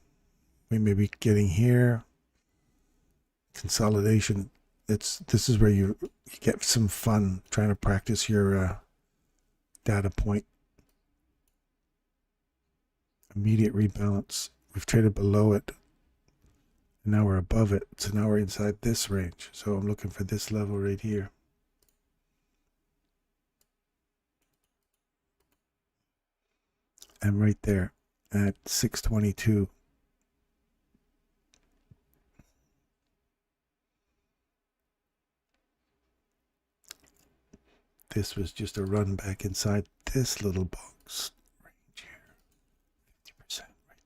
A: we may be getting here. Consolidation. This is where you get some fun trying to practice your data point. Immediate rebalance. We've traded below it, and now we're above it. So now we're inside this range. So I'm looking for this level right here. And right there at 622. This was just a run back inside this little box range here. 50% right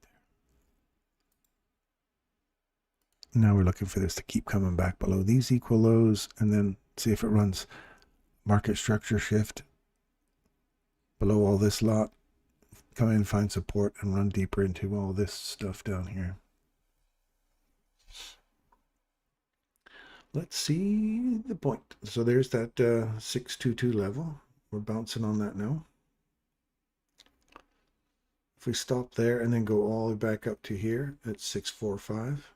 A: there. Now we're looking for this to keep coming back below these equal lows, and then see if it runs market structure shift below all this lot. Come in, find support, and run deeper into all this stuff down here. Let's see the point. So there's that 622 level. We're bouncing on that now. If we stop there and then go all the way back up to here at 645.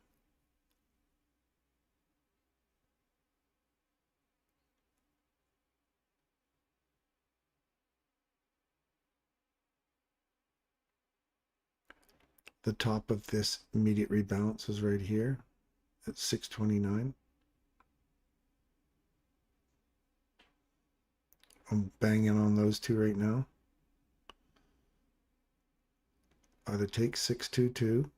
A: The top of this immediate rebalance is right here at 629. I'm banging on those two right now. Either take 622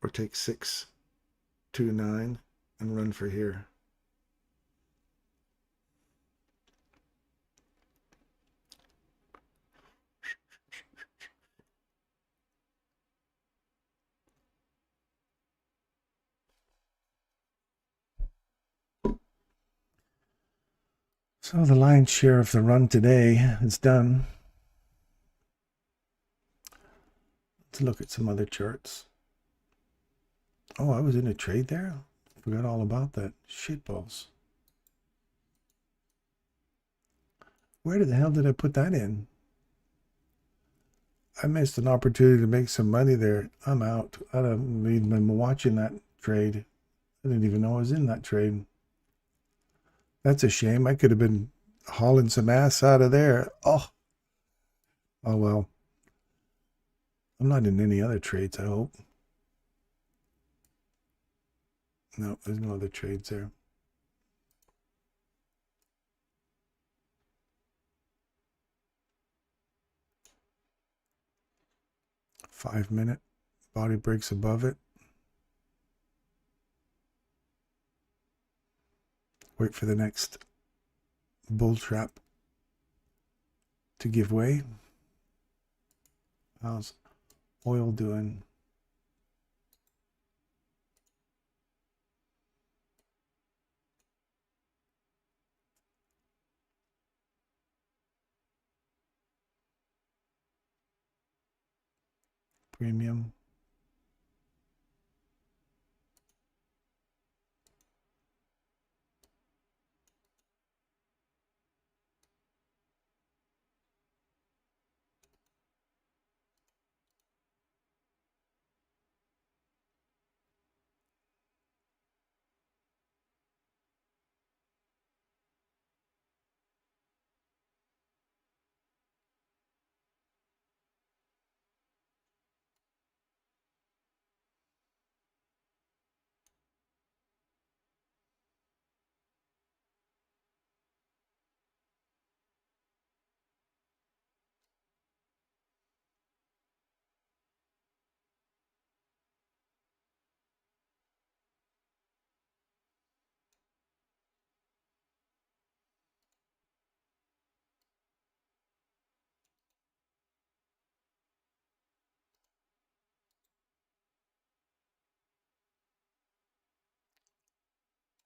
A: or take 629 and run for here. So the lion's share of the run today is done. Let's look at some other charts. Oh, I was in a trade there? Forgot all about that. Shitballs. Where the hell did I put that in? I missed an opportunity to make some money there. I'm out. I haven't even been watching that trade. I didn't even know I was in that trade. That's a shame. I could have been hauling some ass out of there. Oh well. I'm not in any other trades, I hope. No, there's no other trades there. Five-minute body breaks above it. Wait for the next bull trap to give way. How's oil doing? Premium.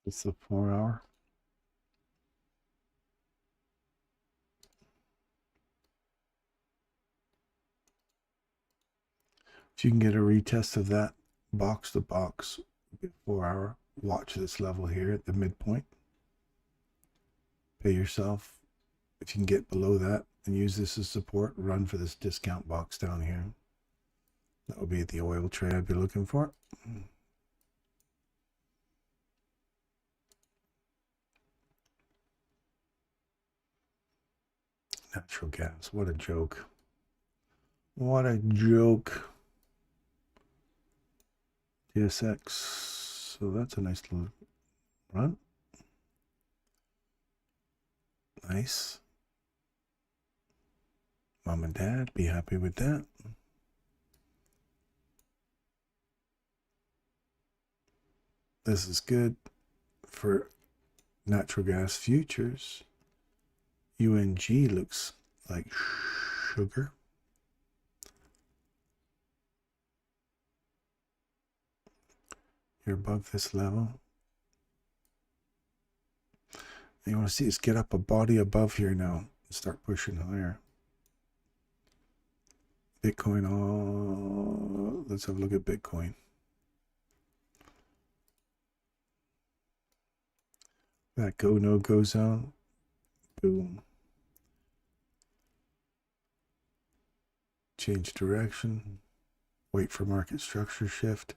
A: It's the 4 hour. If you can get a retest of that box to box 4 hour, watch this level here at the midpoint. Pay yourself. If you can get below that and use this as support, run for this discount box down here. That would be the oil trade I'd be looking for. Natural gas. What a joke. What a joke. TSX. So that's a nice little run. Nice. Mom and dad, be happy with that. This is good for natural gas futures. UNG looks like sugar. You're above this level. You want to see us get up a body above here now and start pushing higher. Bitcoin, oh, let's have a look at Bitcoin. That go, no go zone. Boom. Change direction. Wait for market structure shift.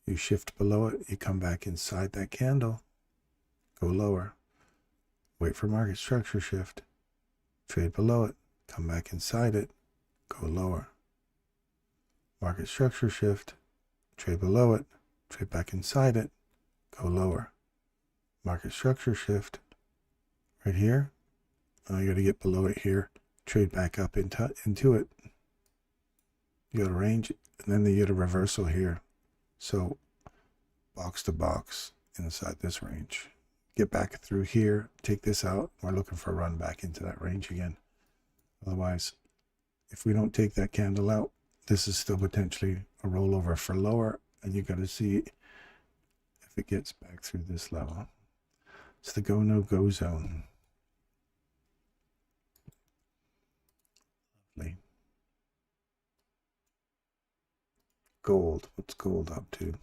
A: You shift below it. You come back inside that candle. Go lower. Wait for market structure shift. Trade below it. Come back inside it. Go lower. Market structure shift. Trade below it. Trade back inside it. Go lower. Market structure shift. Right here. You got to get below it here. Trade back up into it. You got a range, and then you get a reversal here. So box to box inside this range. Get back through here, take this out. We're looking for a run back into that range again. Otherwise, if we don't take that candle out, this is still potentially a rollover for lower, and you got to see if it gets back through this level. It's the go, no go zone. Lovely. Gold. What's gold up to?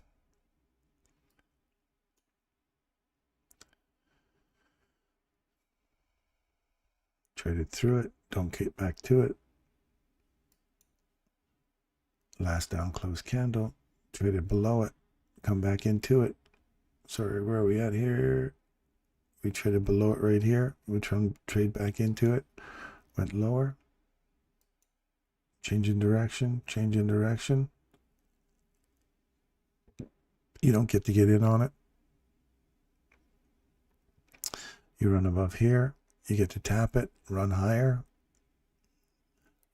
A: Traded through it. Don't get back to it. Last down close candle. Traded below it. Come back into it. Sorry, where are we at here? We traded below it right here. We trade back into it. Went lower. Change in direction. Change in direction. You don't get to get in on it. You run above here. You get to tap it, run higher,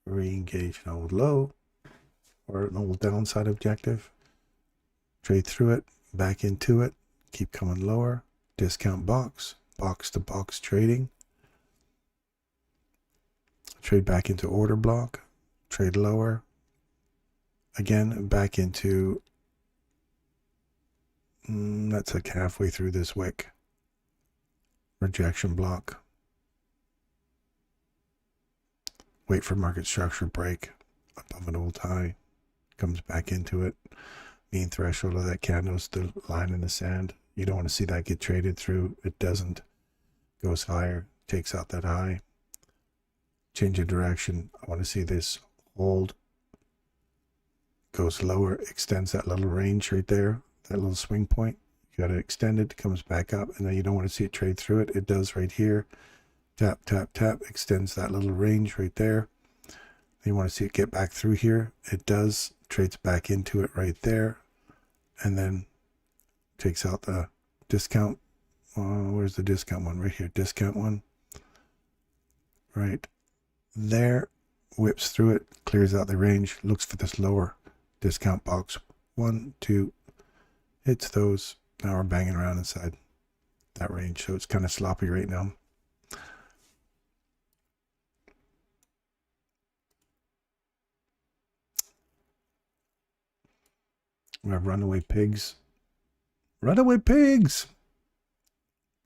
A: re-engage an old low or an old downside objective, trade through it, back into it, keep coming lower, discount box, box to box trading, trade back into order block, trade lower, again back into, that's like halfway through this wick, rejection block, wait for market structure break above an old high, comes back into it, mean threshold of that candle is the line in the sand. You don't want to see that get traded through. It doesn't. Goes higher, takes out that high, change of direction. I want to see this hold, goes lower, extends that little range right there, that little swing point. You got to extend it, comes back up, and then you don't want to see it trade through it. It does right here. Tap, tap, tap, extends that little range right there. You want to see it get back through here. It does, trades back into it right there, and then takes out the discount. Where's the discount one? Right here, discount one. Right there, whips through it, clears out the range, looks for this lower discount box. 1, 2, hits those. Now we're banging around inside that range, so it's kind of sloppy right now. We have runaway pigs. Runaway pigs!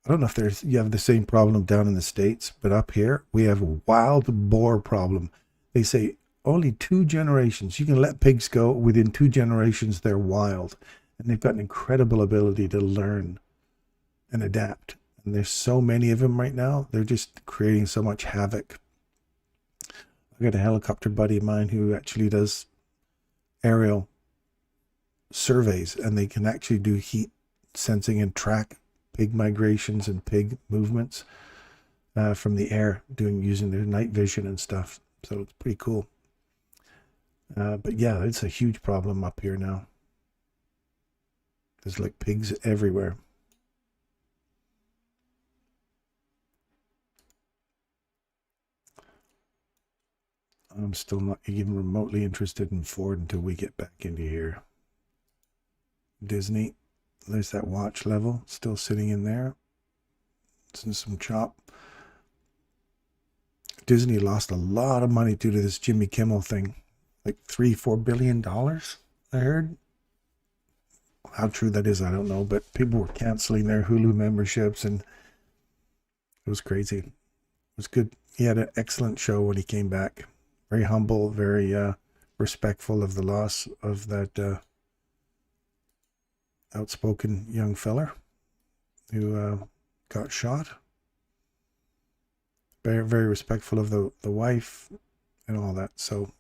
A: I don't know if you have the same problem down in the States, but up here we have a wild boar problem. They say only 2 generations. You can let pigs go. Within 2 generations, they're wild. And they've got an incredible ability to learn and adapt. And there's so many of them right now. They're just creating so much havoc. I got a helicopter buddy of mine who actually does aerial surveys, and they can actually do heat sensing and track pig migrations and pig movements from the air, using their night vision and stuff. So it's pretty cool. But yeah, it's a huge problem up here now. There's like pigs everywhere. I'm still not even remotely interested in Ford until we get back into here. Disney, there's that watch level still sitting in there. It's some chop. Disney lost a lot of money due to this Jimmy Kimmel thing, like $3-4 billion, I heard. How true that is, I don't know, but people were canceling their Hulu memberships, and it was crazy. It was good. He had an excellent show when he came back. Very humble, very respectful of the loss of that outspoken young feller who got shot. Very, very respectful of the wife and all that. So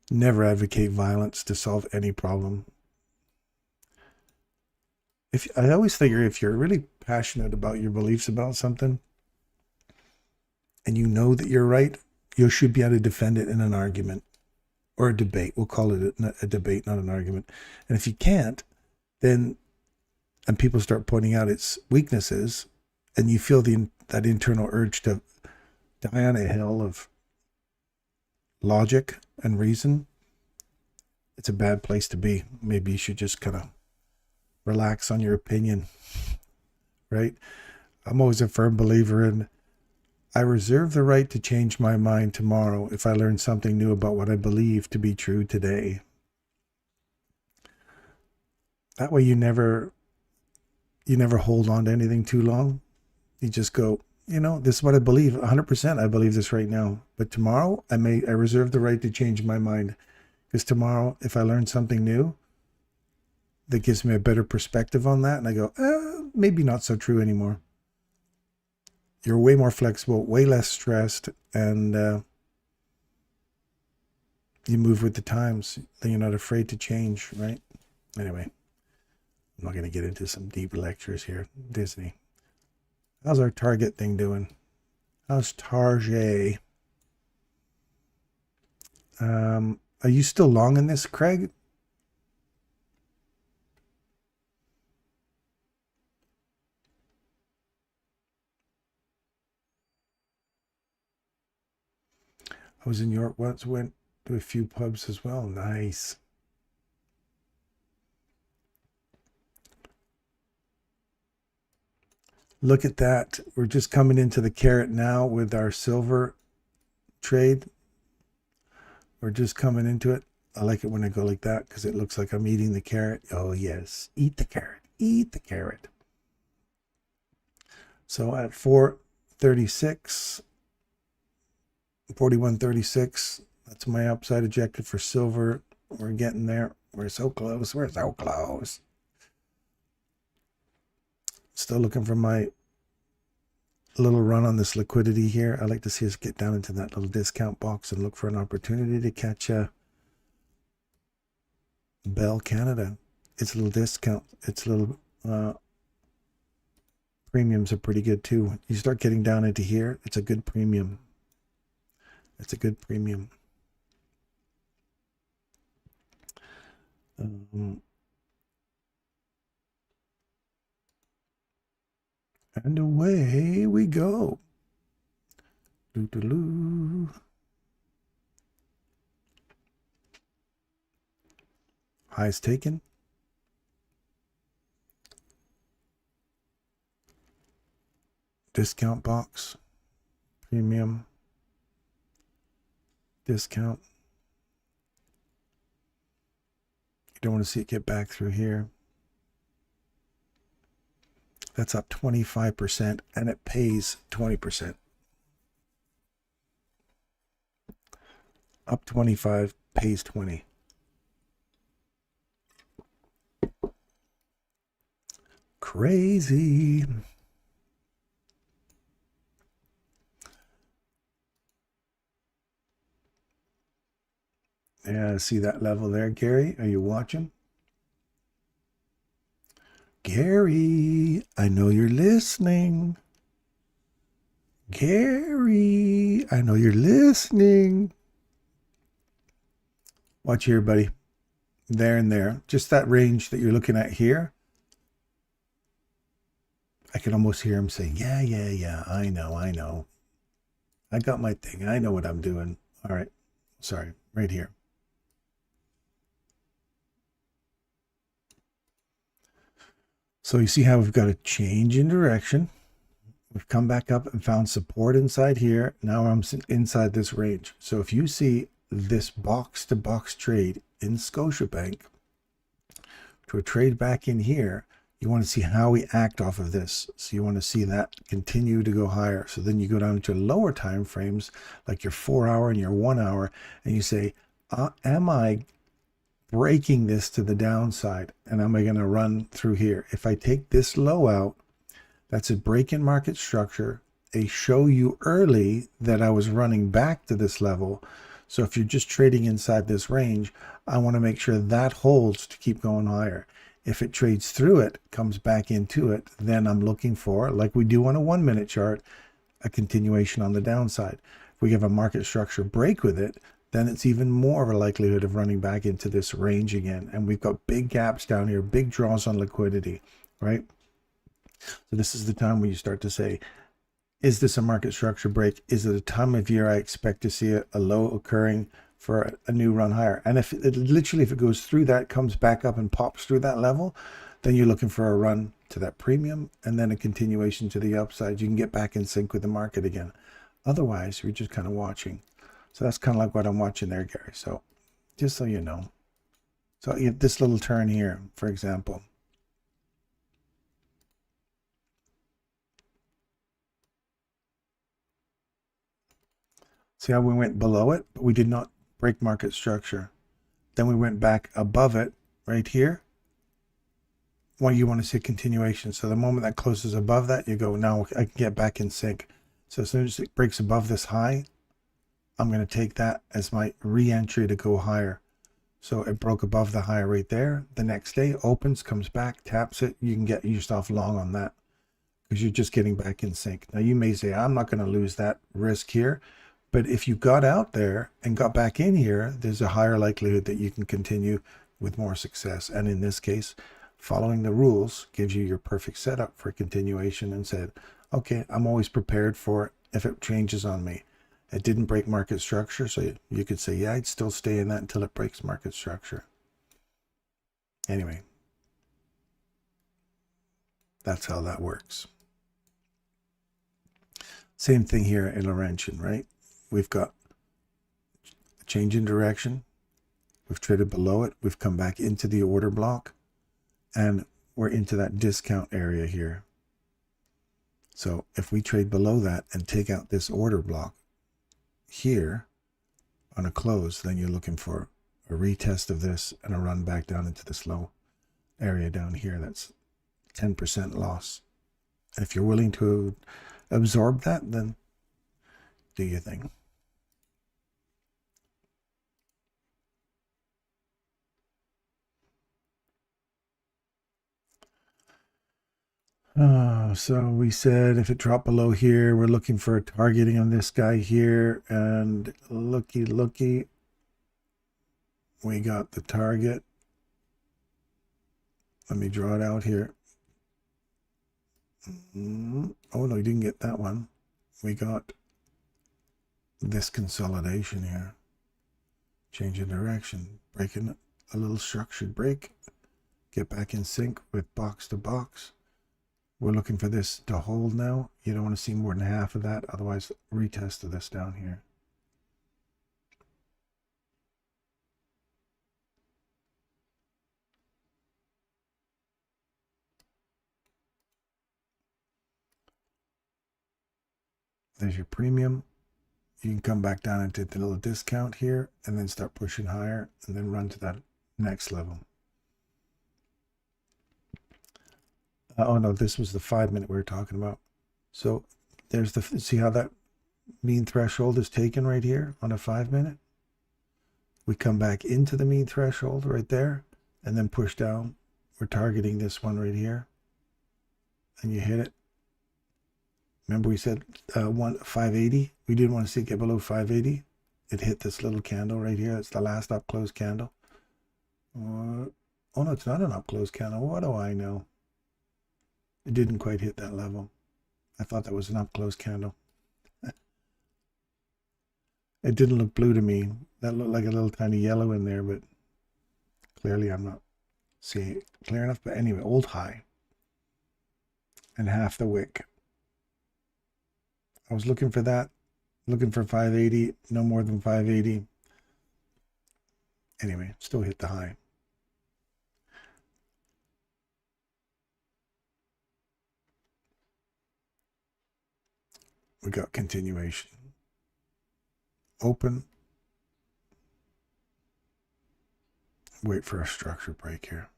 A: never advocate violence to solve any problem. I always figure if you're really passionate about your beliefs about something and you know that you're right, you should be able to defend it in an argument or a debate. We'll call it a debate, not an argument. And if you can't, then, and people start pointing out its weaknesses, and you feel that internal urge to die on a hill of logic and reason, it's a bad place to be. Maybe you should just kind of relax on your opinion, right? I'm always a firm believer in, I reserve the right to change my mind tomorrow if I learn something new about what I believe to be true today. That way you never hold on to anything too long. You just go, this is what I believe. 100% I believe this right now. But tomorrow I reserve the right to change my mind. Because tomorrow, if I learn something new that gives me a better perspective on that, and I go, maybe not so true anymore. You're way more flexible, way less stressed, and you move with the times. Then you're not afraid to change, right? Anyway, I'm not going to get into some deep lectures here. Disney. How's our Target thing doing? How's Target? Are you still long in this, Craig? I was in York once, went to a few pubs as well. Nice. Look at that. We're just coming into the carrot now with our silver trade. We're just coming into it. I like it when I go like that because it looks like I'm eating the carrot. Oh, yes. Eat the carrot. Eat the carrot. So at 436, 41.36, that's my upside objective for silver. We're getting there. We're so close. We're so close. Still looking for my little run on this liquidity here. I'd like to see us get down into that little discount box and look for an opportunity to catch a Bell Canada. It's a little discount. It's a little premiums are pretty good too. You start getting down into here, it's a good premium. It's a good premium. And away we go. Doo-doo-doo. Highs taken. Discount box. Premium. Discount. You don't want to see it get back through here. That's up 25% and it pays 20%. Up 25, pays 20. Crazy. Yeah, see that level there, Gary? Are you watching? Gary, I know you're listening. Gary, I know you're listening. Watch here, buddy. There and there. Just that range that you're looking at here. I can almost hear him say, yeah, I know. I got my thing. I know what I'm doing. All right. Sorry, right here. So you see how we've got a change in direction. We've come back up and found support inside here. Now I'm inside this range. So if you see this box-to-box trade in Scotiabank to a trade back in here, you want to see how we act off of this. So you want to see that continue to go higher. So then you go down to lower time frames, like your 4 hour and your 1 hour, and you say, am I breaking this to the downside? And am I going to run through here? If I take this low out, that's a break in market structure, a show you early that I was running back to this level. So if you're just trading inside this range, I want to make sure that holds to keep going higher. If it trades through it, comes back into it, then I'm looking for, like we do on a 1 minute chart, a continuation on the downside. If we have a market structure break with it, then it's even more of a likelihood of running back into this range again. And we've got big gaps down here, big draws on liquidity, right? So this is the time when you start to say, is this a market structure break? Is it a time of year I expect to see a low occurring for a new run higher? And if it literally, if it goes through that, comes back up and pops through that level, then you're looking for a run to that premium and then a continuation to the upside. You can get back in sync with the market again. Otherwise, you're just kind of watching. So that's kind of like what I'm watching there, Gary. So just so you know. So you have this little turn here, for example. See how we went below it, but we did not break market structure. Then we went back above it right here. Well, you want to see continuation. So the moment that closes above that, you go, now I can get back in sync. So as soon as it breaks above this high, I'm going to take that as my re-entry to go higher. So it broke above the high right there. The next day opens, comes back, taps it. You can get yourself long on that because you're just getting back in sync. Now you may say, I'm not going to lose that risk here. But if you got out there and got back in here, there's a higher likelihood that you can continue with more success. And in this case, following the rules gives you your perfect setup for continuation and said, okay, I'm always prepared for it if it changes on me. It didn't break market structure, so you could say, yeah, I'd still stay in that until it breaks market structure. Anyway, that's how that works. Same thing here in Laurentian, right? We've got a change in direction. We've traded below it. We've come back into the order block, and we're into that discount area here. So if we trade below that and take out this order block here on a close, then you're looking for a retest of this and a run back down into this low area down here. That's 10% loss. And if you're willing to absorb that, then do your thing. So we said if it dropped below here, we're looking for a targeting on this guy here, and looky, we got the target. Let me draw it out here. Oh no, you didn't get that one. We got this consolidation here. Change in direction, breaking a little structured break, get back in sync with box to box. We're looking for this to hold now. You don't want to see more than half of that, otherwise retest of this down here. There's your premium. You can come back down into the little discount here and then start pushing higher and then run to that next level. Oh no, this was the 5 minute we were talking about. So there's the, see how that mean threshold is taken right here on a 5 minute? We come back into the mean threshold right there and then push down. We're targeting this one right here. And you hit it. Remember we said 580? We didn't want to see it get below 580. It hit this little candle right here. It's the last up close candle. Oh no, it's not an up close candle. What do I know? It didn't quite hit that level. I thought that was an up close candle. It didn't look blue to me. That looked like a little tiny yellow in there, but clearly I'm not seeing it clear enough. But anyway, old high and half the wick. I was looking for that, looking for 580, no more than 580. Anyway, still hit the high. We got continuation. Open. Wait for a structure break here.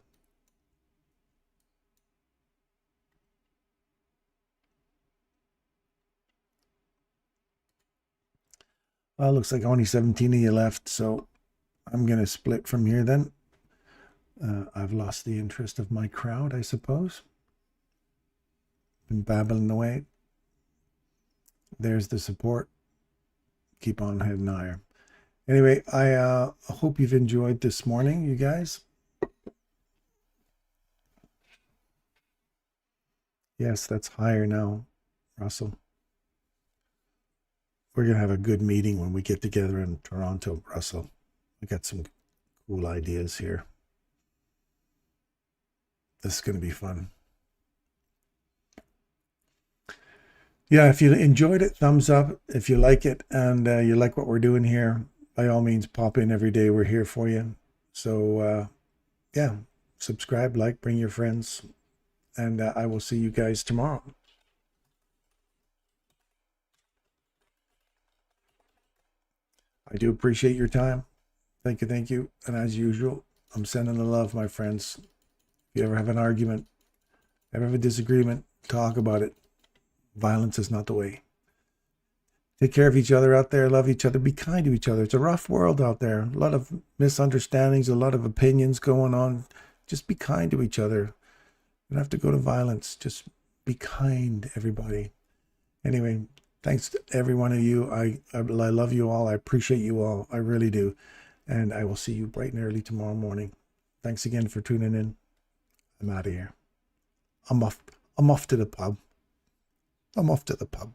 A: Well, looks like only 17 of you left, so I'm going to split from here then. I've lost the interest of my crowd, I suppose. Been babbling away. There's the support. Keep on heading higher. Anyway, I hope you've enjoyed this morning, you guys. Yes, that's higher now, Russell. We're going to have a good meeting when we get together in Toronto, Russell. We got some cool ideas here. This is going to be fun. Yeah, if you enjoyed it, thumbs up. If you like it and you like what we're doing here, by all means, pop in every day. We're here for you. So, yeah, subscribe, like, bring your friends, and I will see you guys tomorrow. I do appreciate your time. Thank you, thank you. And as usual, I'm sending the love, my friends. If you ever have an argument, ever have a disagreement, talk about it. Violence is not the way. Take care of each other out there. Love each other. Be kind to each other. It's a rough world out there. A lot of misunderstandings, a lot of opinions going on. Just be kind to each other. You don't have to go to violence. Just be kind, everybody. Anyway, thanks to every one of you. I love you all. I appreciate you all. I really do. And I will see you bright and early tomorrow morning. Thanks again for tuning in. I'm out of here. I'm off to the pub. I'm off to the pub.